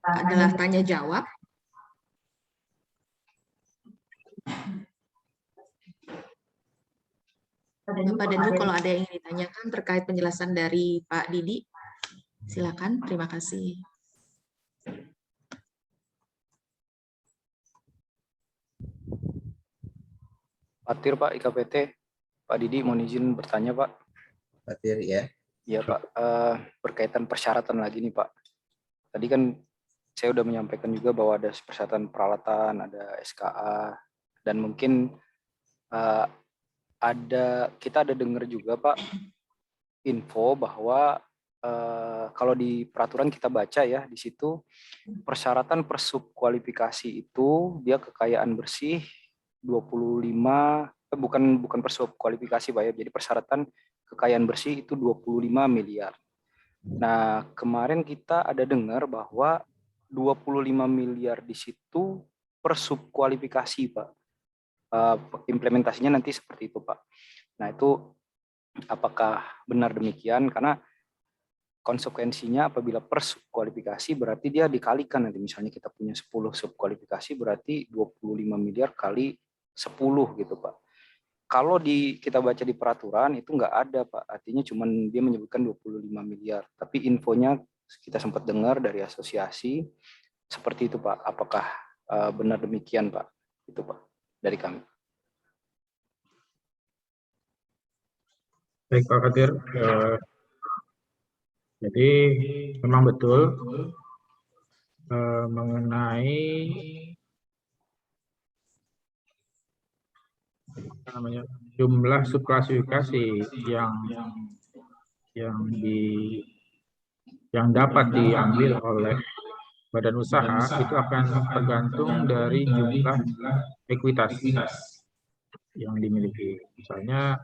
adalah tanya jawab. Bapak dan Ibu, kalau ada yang ingin ditanyakan terkait penjelasan dari Pak Didi, silakan. Terima kasih. Fatir Pak, IKPT. Pak Didi mohon izin bertanya Pak. Fatir ya. Iya Pak, berkaitan persyaratan lagi nih Pak. Tadi kan saya sudah menyampaikan juga bahwa ada persyaratan peralatan, ada SKA, dan mungkin kita ada dengar juga Pak info bahwa kalau di peraturan kita baca ya, di situ persyaratan persubkualifikasi itu dia kekayaan bersih 25, bukan persubkualifikasi Pak ya, jadi persyaratan kekayaan bersih itu 25 miliar. Nah, kemarin kita ada dengar bahwa 25 miliar di situ persubkualifikasi Pak. Implementasinya nanti seperti itu Pak. Nah, itu apakah benar demikian? Karena konsekuensinya apabila per subkualifikasi berarti dia dikalikan nanti, misalnya kita punya 10 subkualifikasi berarti 25 miliar kali 10 gitu Pak. Kalau kita baca di peraturan itu nggak ada Pak, artinya cuma dia menyebutkan 25 miliar. Tapi infonya kita sempat dengar dari asosiasi seperti itu Pak. Apakah benar demikian Pak? Itu Pak dari kami. Baik Pak Kadir, jadi memang betul mengenai jumlah subklasifikasi yang dapat diambil oleh badan usaha itu akan tergantung dari jumlah ekuitas yang dimiliki. Misalnya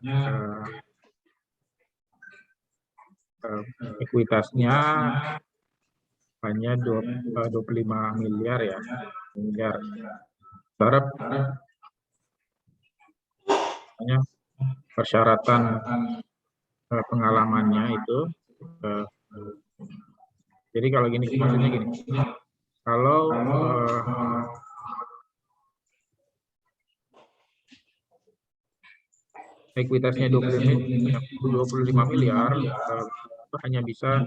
ekuitasnya hanya 25 miliar ya, Berharap persyaratan pengalamannya itu jadi kalau gini, maksudnya gini, kalau ekuitasnya 25 miliar itu hanya bisa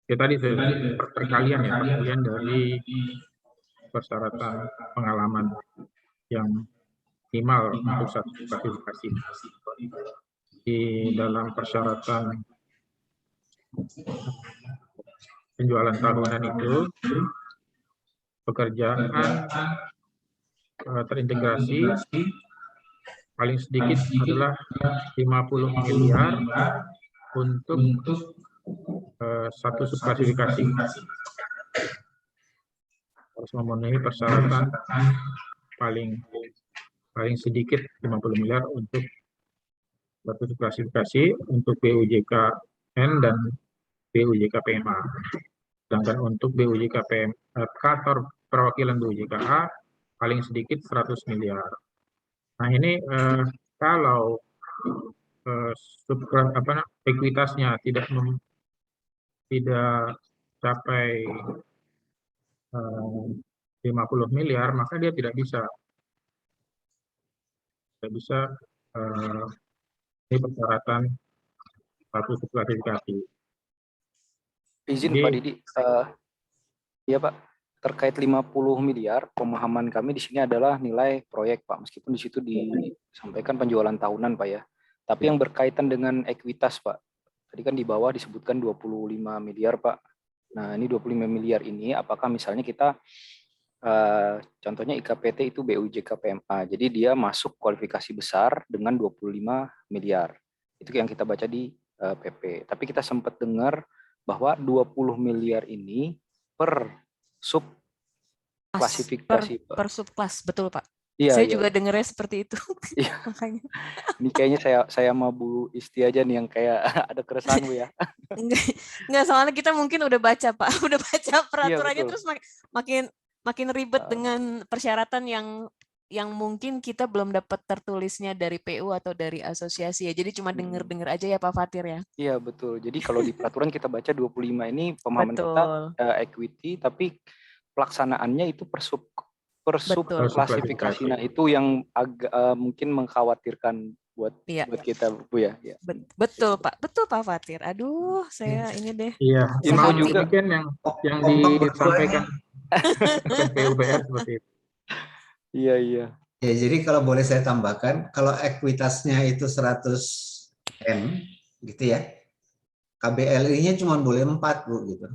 ya tadi perkalian dari persyaratan pengalaman yang minimal untuk satu klasifikasi. Di dalam persyaratan penjualan tahunan itu pekerjaan terintegrasi paling sedikit adalah 50 miliar untuk satu subklasifikasi. Harus memenuhi persyaratan paling sedikit 50 miliar untuk satu subklasifikasi untuk BUJKN dan BUJK PMA. Sedangkan untuk BUJK kantor perwakilan BUJKA paling sedikit 100 miliar. Nah ini kalau ekuitasnya tidak capai 50 miliar, maka dia tidak bisa ini persyaratan satu subklasifikasi. Izin Jadi- Pak Didi, iya Pak, terkait 50 miliar, pemahaman kami di sini adalah nilai proyek Pak, meskipun di situ disampaikan penjualan tahunan Pak ya. Tapi yang berkaitan dengan ekuitas Pak, tadi kan di bawah disebutkan 25 miliar Pak. Nah ini 25 miliar ini apakah misalnya kita, contohnya IKPT itu BUJK PMA, jadi dia masuk kualifikasi besar dengan 25 miliar. Itu yang kita baca di PP. Tapi kita sempat dengar bahwa 20 miliar ini per sub klasifikasi Pak. Per subclass, betul Pak. Iya, Saya iya. juga dengernya seperti itu. Iya. Makanya. Ini kayaknya saya sama Bu Isti aja nih yang kayak ada keresahan Bu ya. Enggak, soalnya kita mungkin udah baca Pak, udah baca peraturannya betul. terus makin ribet dengan persyaratan yang mungkin kita belum dapat tertulisnya dari PU atau dari asosiasi ya. Jadi cuma denger-denger aja ya Pak Fatir ya. Iya, betul. Jadi kalau di peraturan kita baca 25 ini pemahaman kita Betul. equity, tapi pelaksanaannya itu per sub Betul. klasifikasi. Nah, itu yang agak mungkin mengkhawatirkan buat Iya. buat kita Bu ya. Iya. Betul Pak Fatir. Aduh, saya ini deh. Iya, Info info juga. juga yang Kompak berdua disampaikan PUBR seperti itu. Iya, iya. Ya, jadi kalau boleh saya tambahkan, kalau ekuitasnya itu 100 M, gitu ya, KBLI-nya cuma boleh 4 Bu, gitu.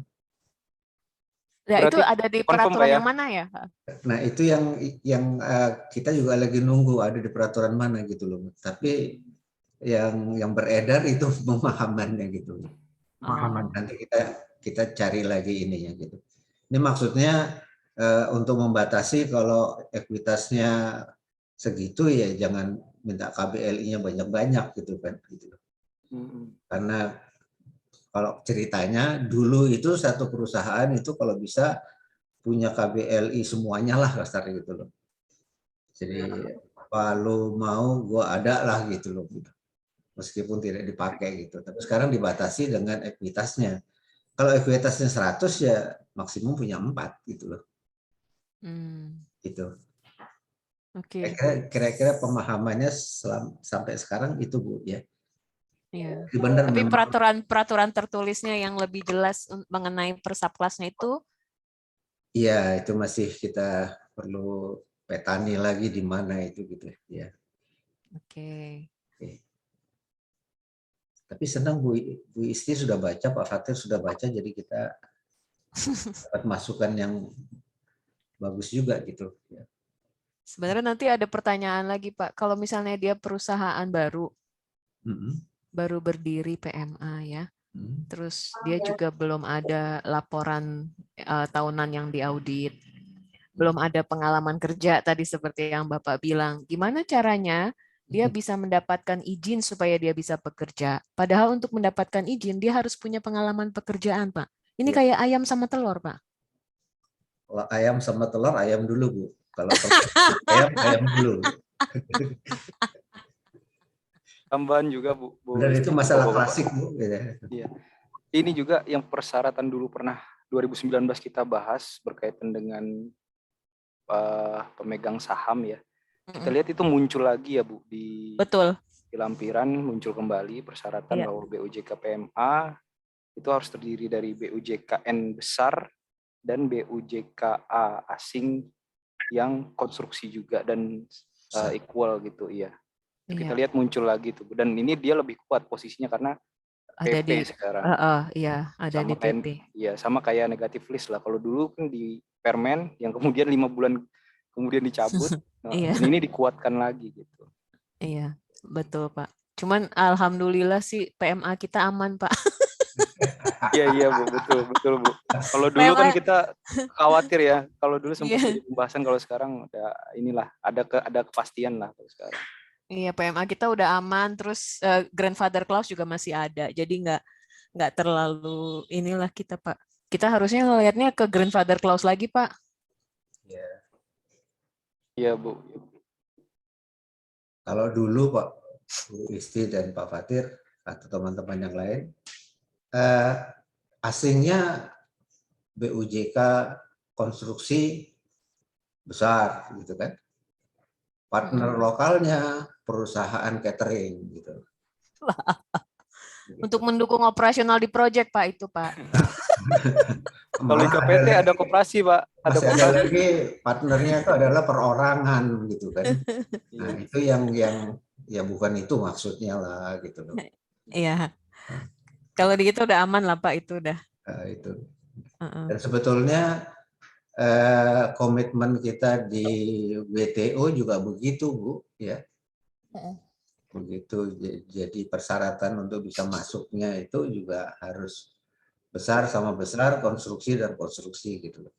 Ya, itu Berarti ada di confirm, Pak, peraturan ya? yang mana ya? Nah, itu yang kita juga lagi nunggu ada di peraturan mana gitu loh. Tapi yang beredar itu pemahamannya gitu. Pemahaman. Nanti kita cari lagi ininya gitu. Ini maksudnya untuk membatasi kalau ekuitasnya segitu ya jangan minta KBLI-nya banyak-banyak gitu kan gitu. Karena kalau ceritanya dulu itu satu perusahaan itu kalau bisa punya KBLI semuanya lah kasarnya gitu loh. Jadi kalau mau gua ada lah gitu loh. Meskipun tidak dipakai gitu. Tapi sekarang dibatasi dengan ekuitasnya. Kalau ekuitasnya 100 ya maksimum punya 4 gitu loh. Gitu. Oke. Kira-kira pemahamannya sampai sekarang itu Bu ya. Iya. Benar, Tapi memang. peraturan tertulisnya yang lebih jelas mengenai per subclass-nya itu? Iya, itu masih kita perlu petani lagi di mana itu gitu ya. Oke. Tapi senang Bu Isti sudah baca, Pak Fatir sudah baca, jadi kita dapat masukan yang bagus juga gitu. Ya. Sebenarnya nanti ada pertanyaan lagi Pak, kalau misalnya dia perusahaan baru berdiri PMA ya, terus dia juga belum ada laporan tahunan yang diaudit, belum ada pengalaman kerja tadi seperti yang Bapak bilang, gimana caranya dia bisa mendapatkan izin supaya dia bisa bekerja? Padahal untuk mendapatkan izin dia harus punya pengalaman pekerjaan Pak. Ini kayak ayam sama telur Pak. Kalau ayam sama telur, ayam dulu Bu. Kalau ayam dulu. Tambahan juga Bu. Benar, itu masalah klasik Bu. Iya. Ini juga yang persyaratan dulu pernah 2019 kita bahas berkaitan dengan pemegang saham ya. Kita lihat itu muncul lagi ya Bu di lampiran, muncul kembali persyaratan bahwa BUJK PMA itu harus terdiri dari BUJKN besar dan BUJKA asing yang konstruksi juga dan equal gitu ya. Kita lihat muncul lagi tuh, dan ini dia lebih kuat posisinya karena ada PP di sekarang. Iya, ada sama di PP. Iya, sama kayak negatif list lah. Kalau dulu kan di permen yang kemudian 5 bulan kemudian dicabut, dan ini dikuatkan lagi gitu. Iya, betul Pak. Cuman alhamdulillah sih PMA kita aman Pak. Iya Bu, betul Bu. Kalau dulu kan kita khawatir ya. Kalau dulu sempat jadi pembahasan, kalau sekarang ada kepastian lah kalau sekarang. Iya, PMA kita udah aman, terus grandfather clause juga masih ada. Jadi nggak terlalu inilah kita Pak. Kita harusnya ngelihatnya ke grandfather clause lagi Pak. Iya Bu. Kalau dulu Pak Bu Isti dan Pak Fatir atau teman-teman yang lain, asingnya BUJK konstruksi besar gitu kan. Partner lokalnya perusahaan catering gitu. Untuk mendukung operasional di proyek, Pak, itu, Pak. Kalau Malah IKPT ada koperasi, Pak. Ada masih ada koperasi. lagi partnernya itu adalah perorangan gitu kan. Nah, itu yang ya bukan itu maksudnya lah gitu loh. Iya. Kalau di kita udah aman lah, Pak, itu udah. Nah, itu. Heeh. Dan sebetulnya komitmen kita di WTO juga begitu, Bu, ya. Begitu. Jadi persyaratan untuk bisa masuknya itu juga harus besar sama besar, konstruksi dan konstruksi gitu loh.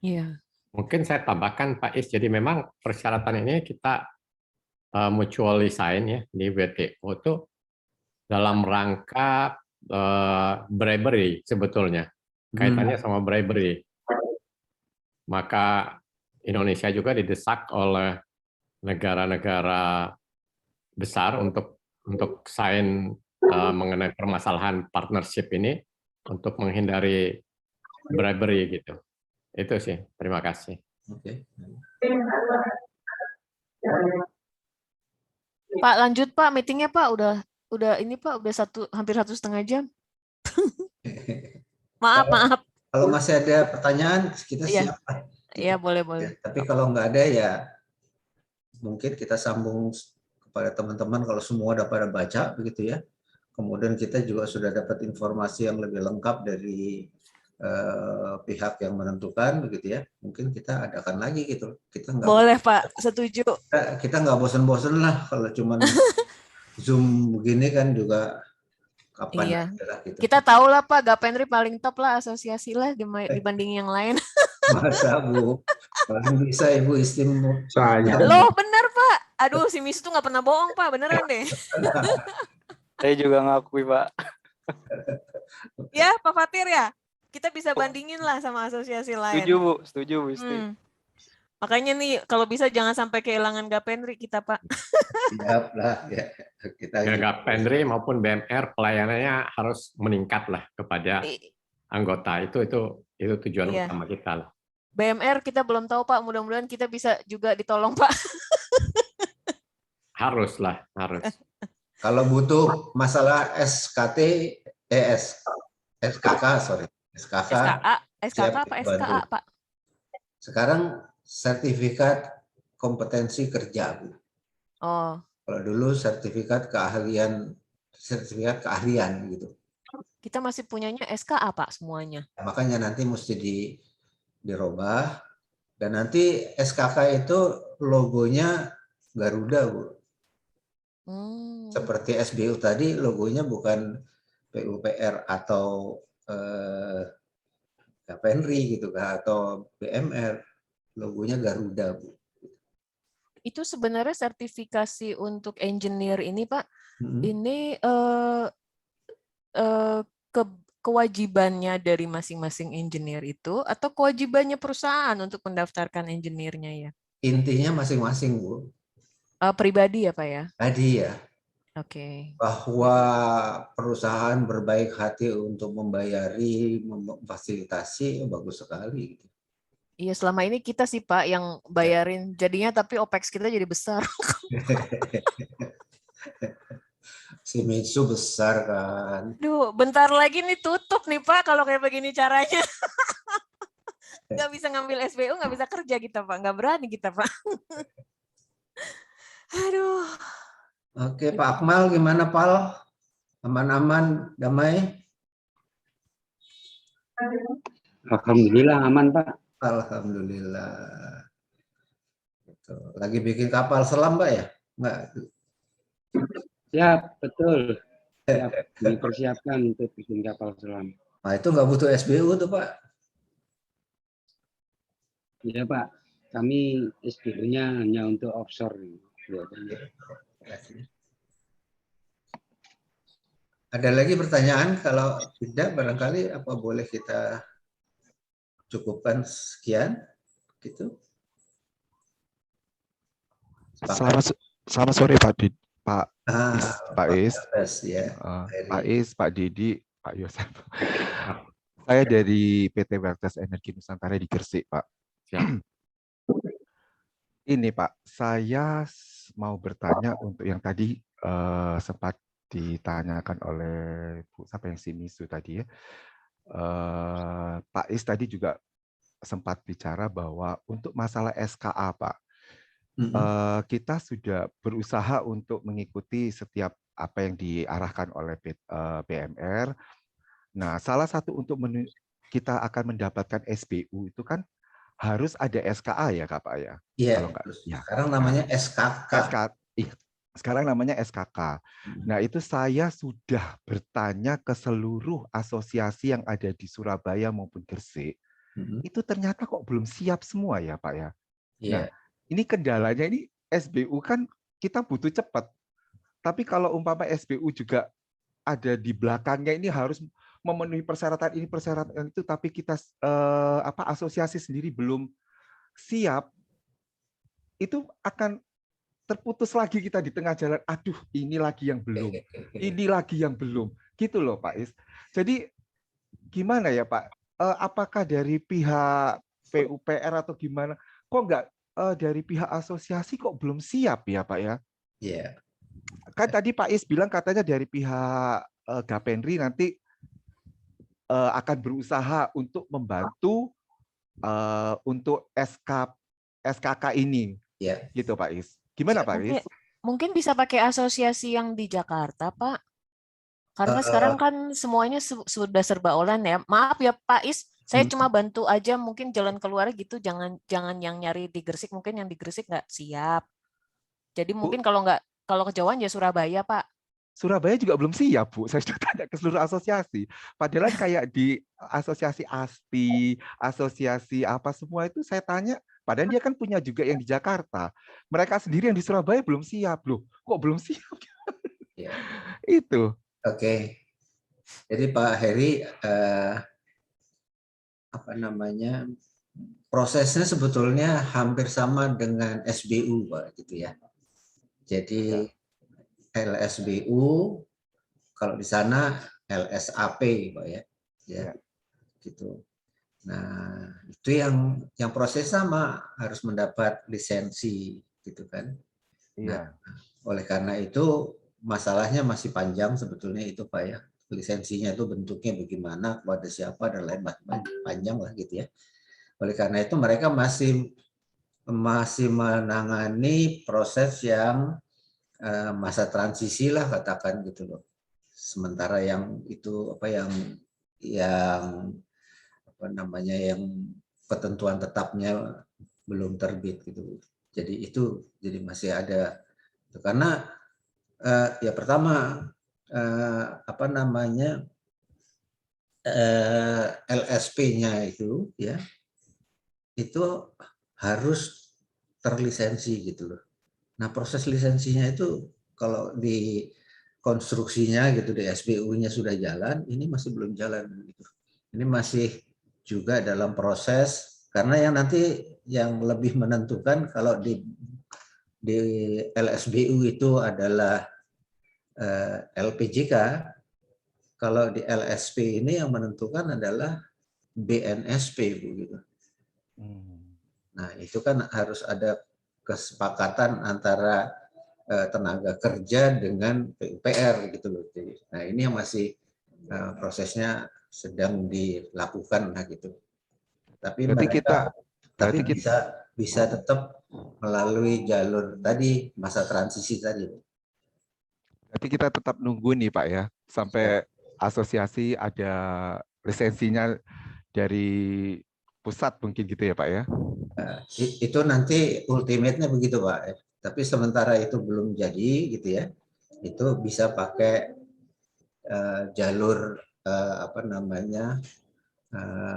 Iya. Mungkin saya tambahkan Pak Is, jadi memang persyaratan ini kita mutually sign ya di WTO itu dalam rangka bribery sebetulnya, kaitannya sama bribery. Maka Indonesia juga didesak oleh negara-negara besar untuk sign mengenai permasalahan partnership ini untuk menghindari bribery gitu. Itu sih. Terima kasih. Oke. Pak, lanjut Pak, meetingnya Pak, udah ini Pak, udah hampir 1,5 jam. Maaf. Kalau masih ada pertanyaan, kita Iya. siap. Iya, boleh. Ya, tapi kalau nggak ada ya mungkin kita sambung kepada teman-teman kalau semua udah pada baca begitu ya. Kemudian kita juga sudah dapat informasi yang lebih lengkap dari pihak yang menentukan begitu ya. Mungkin kita adakan lagi gitu. Boleh Pak, setuju. Kita nggak bosen-bosen lah kalau cuman Zoom begini kan juga kapan Iya. aja lah gitu. Kita tahu lah Pak, Gapendri paling top lah asosiasi lah dibanding yang lain. Masa Bu, paling bisa Ibu istimewa. Saya. Loh bener Pak. Aduh si Miss tuh nggak pernah bohong Pak, beneran deh. Saya juga ngakui, Pak. Ya Pak Fatir ya, kita bisa bandingin lah sama asosiasi lain. Setuju Bu Isti. Makanya nih kalau bisa jangan sampai kehilangan Gapendri kita Pak. Siap lah ya. Kita Gapendri maupun BMR pelayanannya harus meningkat lah kepada anggota. Itu tujuan Iya. utama kita lah. BMR kita belum tahu Pak, mudah-mudahan kita bisa juga ditolong Pak. Harus. Kalau butuh masalah SKK SKK apa SKA Pak? Sekarang sertifikat kompetensi kerja, Bu. Oh. Kalau dulu sertifikat keahlian gitu. Kita masih punyanya SKA Pak semuanya. Makanya nanti mesti dirubah dan nanti SKK itu logonya Garuda, Bu. Seperti SBU tadi logonya bukan PUPR atau Gapendri gitu kan atau BMR, logonya Garuda, Bu. Itu sebenarnya sertifikasi untuk engineer ini Pak, ini kewajibannya dari masing-masing engineer itu atau kewajibannya perusahaan untuk mendaftarkan engineer-nya ya? Intinya masing-masing, Bu. Pribadi ya Pak ya? Tadi ya. Oke. Bahwa perusahaan berbaik hati untuk membayari, memfasilitasi, bagus sekali. Iya, selama ini kita sih Pak yang bayarin jadinya, tapi OPEX kita jadi besar. Si Mitsu besar kan. Duh, bentar lagi nih tutup nih Pak kalau kayak begini caranya. Nggak bisa ngambil SBU, nggak bisa kerja kita Pak, nggak berani kita Pak. Aduh. Oke, Pak Akmal gimana Pal? Aman-aman, damai? Alhamdulillah aman Pak. Alhamdulillah. Lagi bikin kapal selam Pak ya? Enggak. Siap, betul. Siap, dipersiapkan untuk bikin kapal selam. Nah itu nggak butuh SBU tuh Pak? Iya Pak, kami SBU-nya hanya untuk offshore. Ada lagi pertanyaan? Kalau tidak, barangkali apa boleh kita cukupkan sekian, gitu. Selamat sore Pak Is, Ya. Pak Is, Pak Didi, Pak Yosef. Saya dari PT Weltes Energi Nusantara di Gresik, Pak. Ini Pak, saya mau bertanya untuk yang tadi sempat ditanyakan oleh Bu siapa yang Shimizu tadi ya. Pak Is tadi juga sempat bicara bahwa untuk masalah SKA, Pak, kita sudah berusaha untuk mengikuti setiap apa yang diarahkan oleh BMR. Nah, salah satu untuk kita akan mendapatkan SBU itu kan harus ada SKA ya, Kak Pak ya? Iya, Kalau enggak, ya. sekarang namanya SKK. Sekarang namanya SKK. Nah, itu saya sudah bertanya ke seluruh asosiasi yang ada di Surabaya maupun Gresik. Itu ternyata kok belum siap semua ya, Pak ya. Nah, ini kendalanya ini SBU kan kita butuh cepat. Tapi kalau umpama SBU juga ada di belakangnya ini harus memenuhi persyaratan ini, persyaratan itu, tapi kita asosiasi sendiri belum siap, itu akan terputus lagi kita di tengah jalan. Aduh, ini lagi yang belum. Ini lagi yang belum. Gitu loh, Pak Is. Jadi gimana ya, Pak? Apakah dari pihak PUPR atau gimana? Kok enggak dari pihak asosiasi kok belum siap ya, Pak ya? Iya. Kan tadi Pak Is bilang katanya dari pihak Gapenri nanti akan berusaha untuk membantu untuk SKK ini. Gitu Pak Is. Gimana Pak Is? Mungkin bisa pakai asosiasi yang di Jakarta, Pak. Karena sekarang kan semuanya sudah serba online ya. Maaf ya Pak Is, saya cuma bantu aja mungkin jalan keluar gitu. Jangan yang nyari di Gresik, mungkin yang di Gresik nggak siap. Jadi mungkin kalau kejauhan ya Surabaya, Pak. Surabaya juga belum siap, Bu. Saya sudah tanya ke seluruh asosiasi. Padahal kayak di asosiasi ASTI, asosiasi apa semua itu saya tanya, padahal dia kan punya juga yang di Jakarta. Mereka sendiri yang di Surabaya belum siap loh. Kok belum siap? Itu. Oke. Jadi Pak Heri, prosesnya sebetulnya hampir sama dengan SBU, Pak, gitu ya. Jadi LSBU, kalau di sana LSAP, Pak ya. Gitu. Nah, itu yang proses sama, harus mendapat lisensi, gitu kan. Nah, oleh karena itu masalahnya masih panjang sebetulnya itu Pak ya. Lisensinya itu bentuknya bagaimana, kepada siapa dan lain panjang lah gitu ya. Oleh karena itu mereka masih menangani proses yang masa transisi lah katakan gitu loh. Sementara yang itu yang ketentuan tetapnya belum terbit gitu. Jadi masih ada karena ya pertama LSP-nya itu ya itu harus terlisensi gitu loh. Nah, proses lisensinya itu kalau di konstruksinya gitu di SBU-nya sudah jalan, ini masih belum jalan gitu. Ini masih juga dalam proses karena yang nanti yang lebih menentukan kalau di LSBU itu adalah LPJK, kalau di LSP ini yang menentukan adalah BNSP begitu. Nah, itu kan harus ada kesepakatan antara tenaga kerja dengan PUPR gitu loh. Nah, ini yang masih prosesnya sedang dilakukan nah gitu. Tapi mereka bisa tetap melalui jalur tadi masa transisi tadi. Berarti kita tetap nunggu nih Pak ya sampai asosiasi ada lisensinya dari pusat mungkin gitu ya Pak ya. Itu nanti ultimate-nya begitu Pak. Tapi sementara itu belum jadi gitu ya. Itu bisa pakai jalur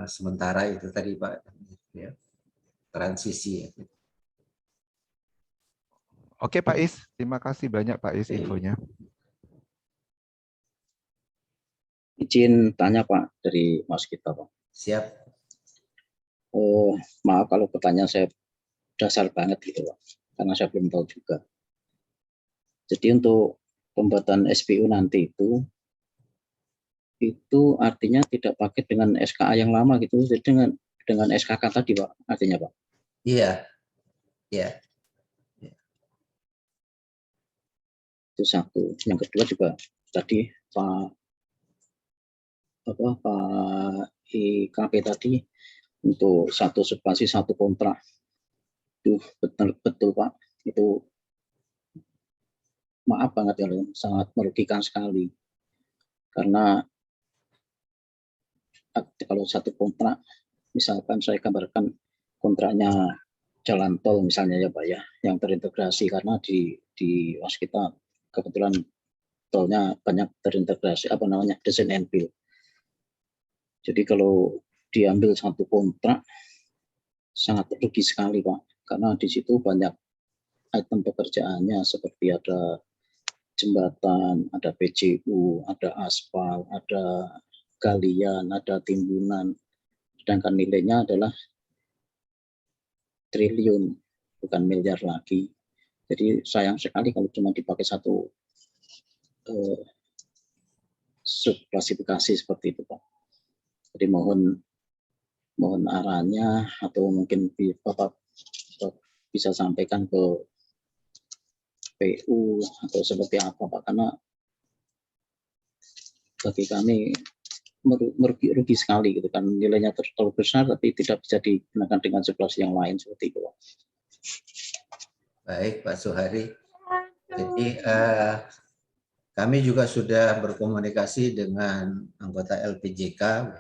sementara itu tadi Pak ya. Transisi ya. Oke Pak Is, terima kasih banyak Pak Is infonya. Izin tanya Pak dari Mas kita Pak. Siap. Oh, maaf kalau pertanyaan saya dasar banget gitu Pak, karena saya belum tahu juga. Jadi untuk pembuatan SBU nanti itu artinya tidak pakai dengan SKA yang lama gitu, jadi dengan SKK tadi Pak, artinya Pak. Iya. Iya. Itu satu. Yang kedua juga tadi Pak IKP tadi untuk satu substansi satu kontrak itu betul Pak, itu maaf banget ya, sangat merugikan sekali karena kalau satu kontrak, misalkan saya gambarkan kontraknya jalan tol misalnya ya Pak ya, yang terintegrasi karena di waskita kebetulan tolnya banyak terintegrasi design and build. Jadi kalau diambil satu kontrak sangat rugi sekali Pak, karena di situ banyak item pekerjaannya seperti ada jembatan, ada PJU, ada aspal, ada galian, ada timbunan, sedangkan nilainya adalah triliun, bukan miliar lagi. Jadi sayang sekali kalau cuma dipakai satu subklasifikasi seperti itu Pak. Jadi mohon arahannya atau mungkin Bapak bisa sampaikan ke PU atau seperti apa Pak, karena bagi kami merugi sekali gitu kan, nilainya terlalu besar tapi tidak bisa digunakan dengan subklasifikasi yang lain seperti itu Pak. Baik Pak Suhari. Jadi kami juga sudah berkomunikasi dengan anggota LPJK.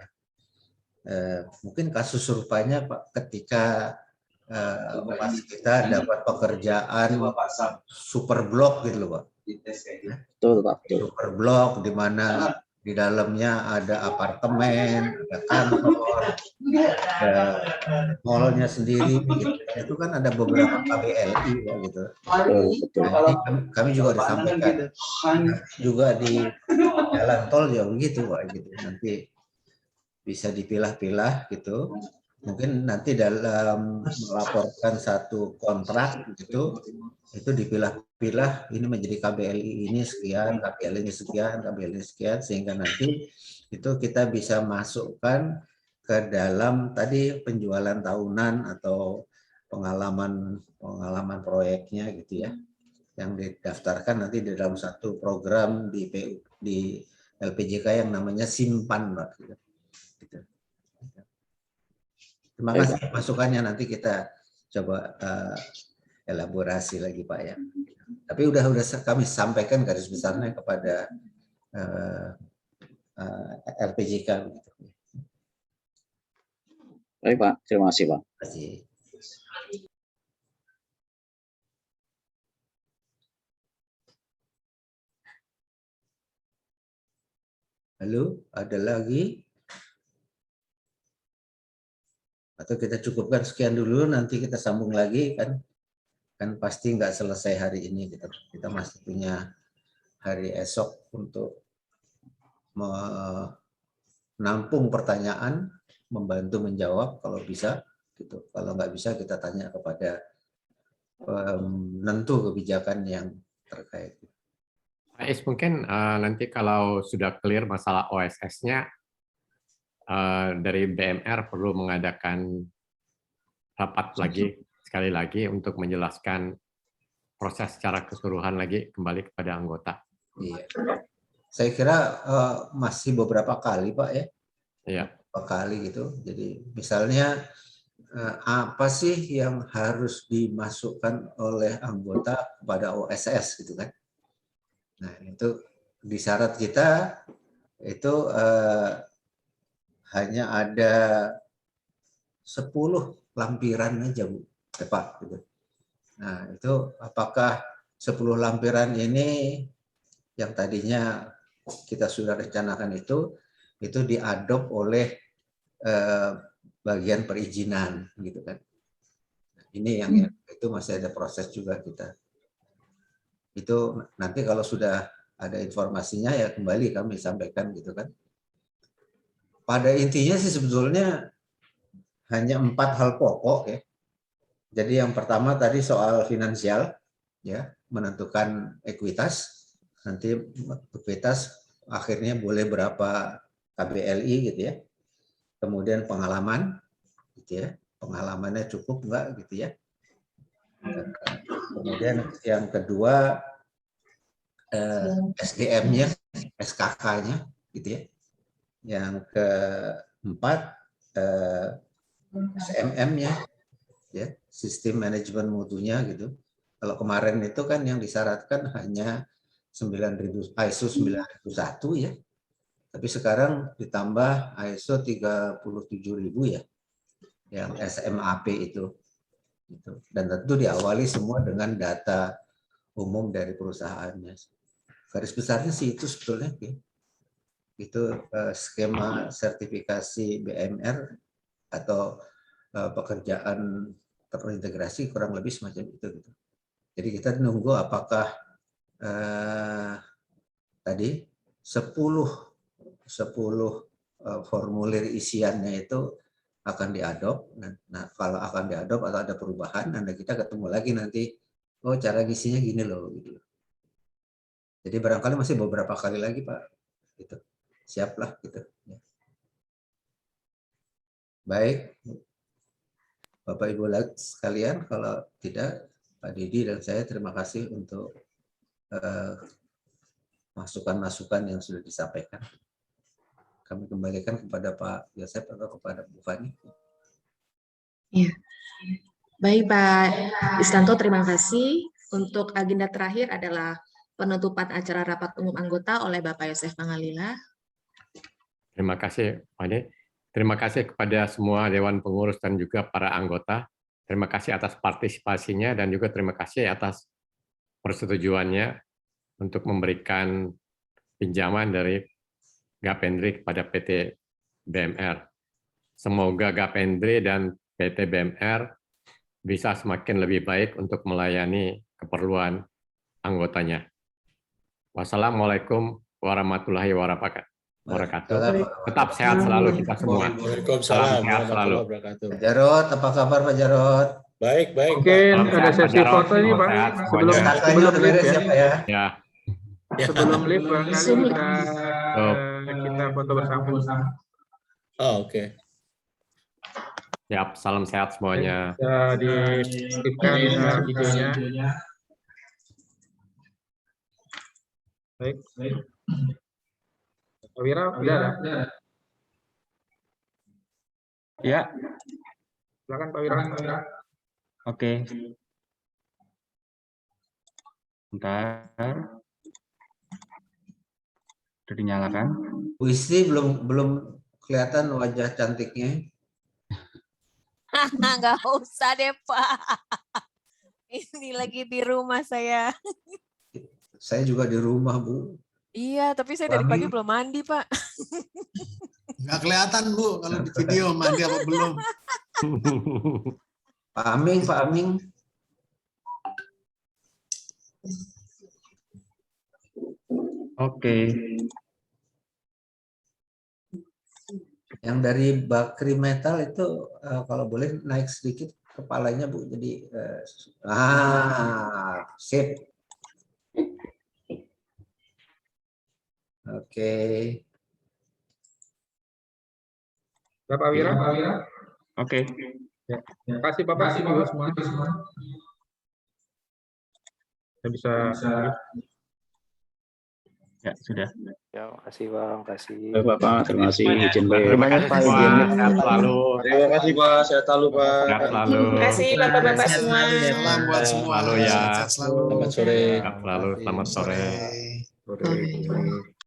Mungkin kasus serupanya Pak, ketika kita dapat pekerjaan super blok gitu loh Pak. Betul Pak. Super blok di mana di dalamnya ada apartemen, ada kantor, ada mallnya sendiri. Gitu. Itu kan ada beberapa KBLI ya, gitu. Nah, kami juga disampaikan juga di jalan tol ya begitu Pak, gitu. Nanti bisa dipilah-pilah gitu. Mungkin nanti dalam melaporkan satu kontrak gitu, itu dipilah-pilah, ini menjadi KBLI ini sekian, KBLI ini sekian, KBLI ini sekian, sehingga nanti itu kita bisa masukkan ke dalam tadi penjualan tahunan atau pengalaman proyeknya gitu ya, yang didaftarkan nanti di dalam satu program di LPJK yang namanya simpan Pak. Gitu. Terima kasih masukannya, nanti kita coba elaborasi lagi Pak ya. Tapi udah kami sampaikan garis besarnya kepada LPJK. Baik Pak, terima kasih Pak. Terima kasih. Halo, ada lagi? Atau kita cukupkan sekian dulu, nanti kita sambung lagi kan pasti nggak selesai hari ini, kita masih punya hari esok untuk menampung pertanyaan, membantu menjawab kalau bisa gitu. Kalau nggak bisa kita tanya kepada penentu kebijakan yang terkait. Pak Is, mungkin nanti kalau sudah clear masalah OSS-nya, dari BMR perlu mengadakan rapat lagi, sekali lagi untuk menjelaskan proses secara keseluruhan lagi kembali kepada anggota. Iya. Saya kira masih beberapa kali Pak ya. Iya. Beberapa kali gitu. Jadi misalnya apa sih yang harus dimasukkan oleh anggota kepada OSS gitu kan. Nah itu di syarat kita itu hanya ada 10 lampiran aja Bu, Pak. Gitu. Nah itu apakah 10 lampiran ini yang tadinya kita sudah rencanakan itu diadop oleh bagian perizinan gitu kan. Ini yang itu masih ada proses juga kita. Itu nanti kalau sudah ada informasinya ya kembali kami sampaikan gitu kan. Pada intinya sih sebetulnya hanya 4 hal pokok ya. Jadi yang pertama tadi soal finansial ya, menentukan ekuitas. Nanti ekuitas akhirnya boleh berapa KBLI gitu ya. Kemudian pengalaman gitu ya. Pengalamannya cukup enggak gitu ya. Kemudian yang kedua SDM-nya SKK-nya, gitu ya. Yang keempat SMM-nya, ya, sistem manajemen mutunya gitu. Kalau kemarin itu kan yang disyaratkan hanya 9.000 ISO 9001 ya. Tapi sekarang ditambah ISO 37.000 ya. Yang SMAP itu. Dan tentu diawali semua dengan data umum dari perusahaannya. Garis besarnya sih itu sebetulnya. Itu skema sertifikasi BMR atau pekerjaan terintegrasi kurang lebih semacam itu. Jadi kita nunggu apakah tadi 10 formulir isiannya itu akan diadop. Nah, kalau akan diadop atau ada perubahan, nanti kita ketemu lagi nanti, oh cara ngisinya gini loh. Gitu. Jadi barangkali masih beberapa kali lagi Pak. Gitu. Siaplah gitu. Baik, Bapak Ibu sekalian, kalau tidak Pak Didi dan saya terima kasih untuk masukan-masukan yang sudah disampaikan. Kami kembalikan kepada Pak Yosef atau kepada Bu Fani. Iya. Baik Pak Istanto, terima kasih. Untuk agenda terakhir adalah penutupan acara rapat umum anggota oleh Bapak Yosef Pangalila. Terima kasih, Pak Ade. Terima kasih kepada semua Dewan Pengurus dan juga para anggota. Terima kasih atas partisipasinya dan juga terima kasih atas persetujuannya untuk memberikan pinjaman dari Gapendri kepada PT BMR. Semoga Gapendri dan PT BMR bisa semakin lebih baik untuk melayani keperluan anggotanya. Wassalamualaikum warahmatullahi wabarakatuh. Tetap sehat selalu kita semua. Waalaikumsalam. Sehat selalu. Pak Jarod, apa kabar Pak Jarod? Baik, baik. Mungkin ada sesi foto ini Pak. Sebelum lift ya. Sebelum lift barangkali kita foto bersama. Oh, oke. Siap, salam sehat semuanya. Bisa di-skipkan videonya. Baik. Pak Wira, sudah ada? Ya. Silakan Pak Wira. Oke. Bentar. Sudah dinyalakan. Bu Istri belum kelihatan wajah cantiknya. Nggak usah deh Pak. Ini lagi di rumah saya. Saya juga di rumah Bu. Iya, tapi saya dari pagi belum mandi Pak. Nggak kelihatan Bu kalau di video mandi apa belum. Pak Aming. Oke. Yang dari Bakri Metal itu kalau boleh naik sedikit kepalanya Bu. Jadi sip. Oke. Bapak Wira. Oke. Ya. Terima kasih Bapak Ibu semua. Saya bisa. Ya, sudah. Ya, makasih Pak, makasih. Bapak, terima kasih izin Terima kasih Pak, sehat selalu. Terima kasih Pak, sehat selalu Pak. Sehat selalu. Terima kasih Bapak-bapak semua. Salam buat semua. Selalu ya. Sehat selalu. Selamat sore. Sehat selalu. Selamat sore. Sore.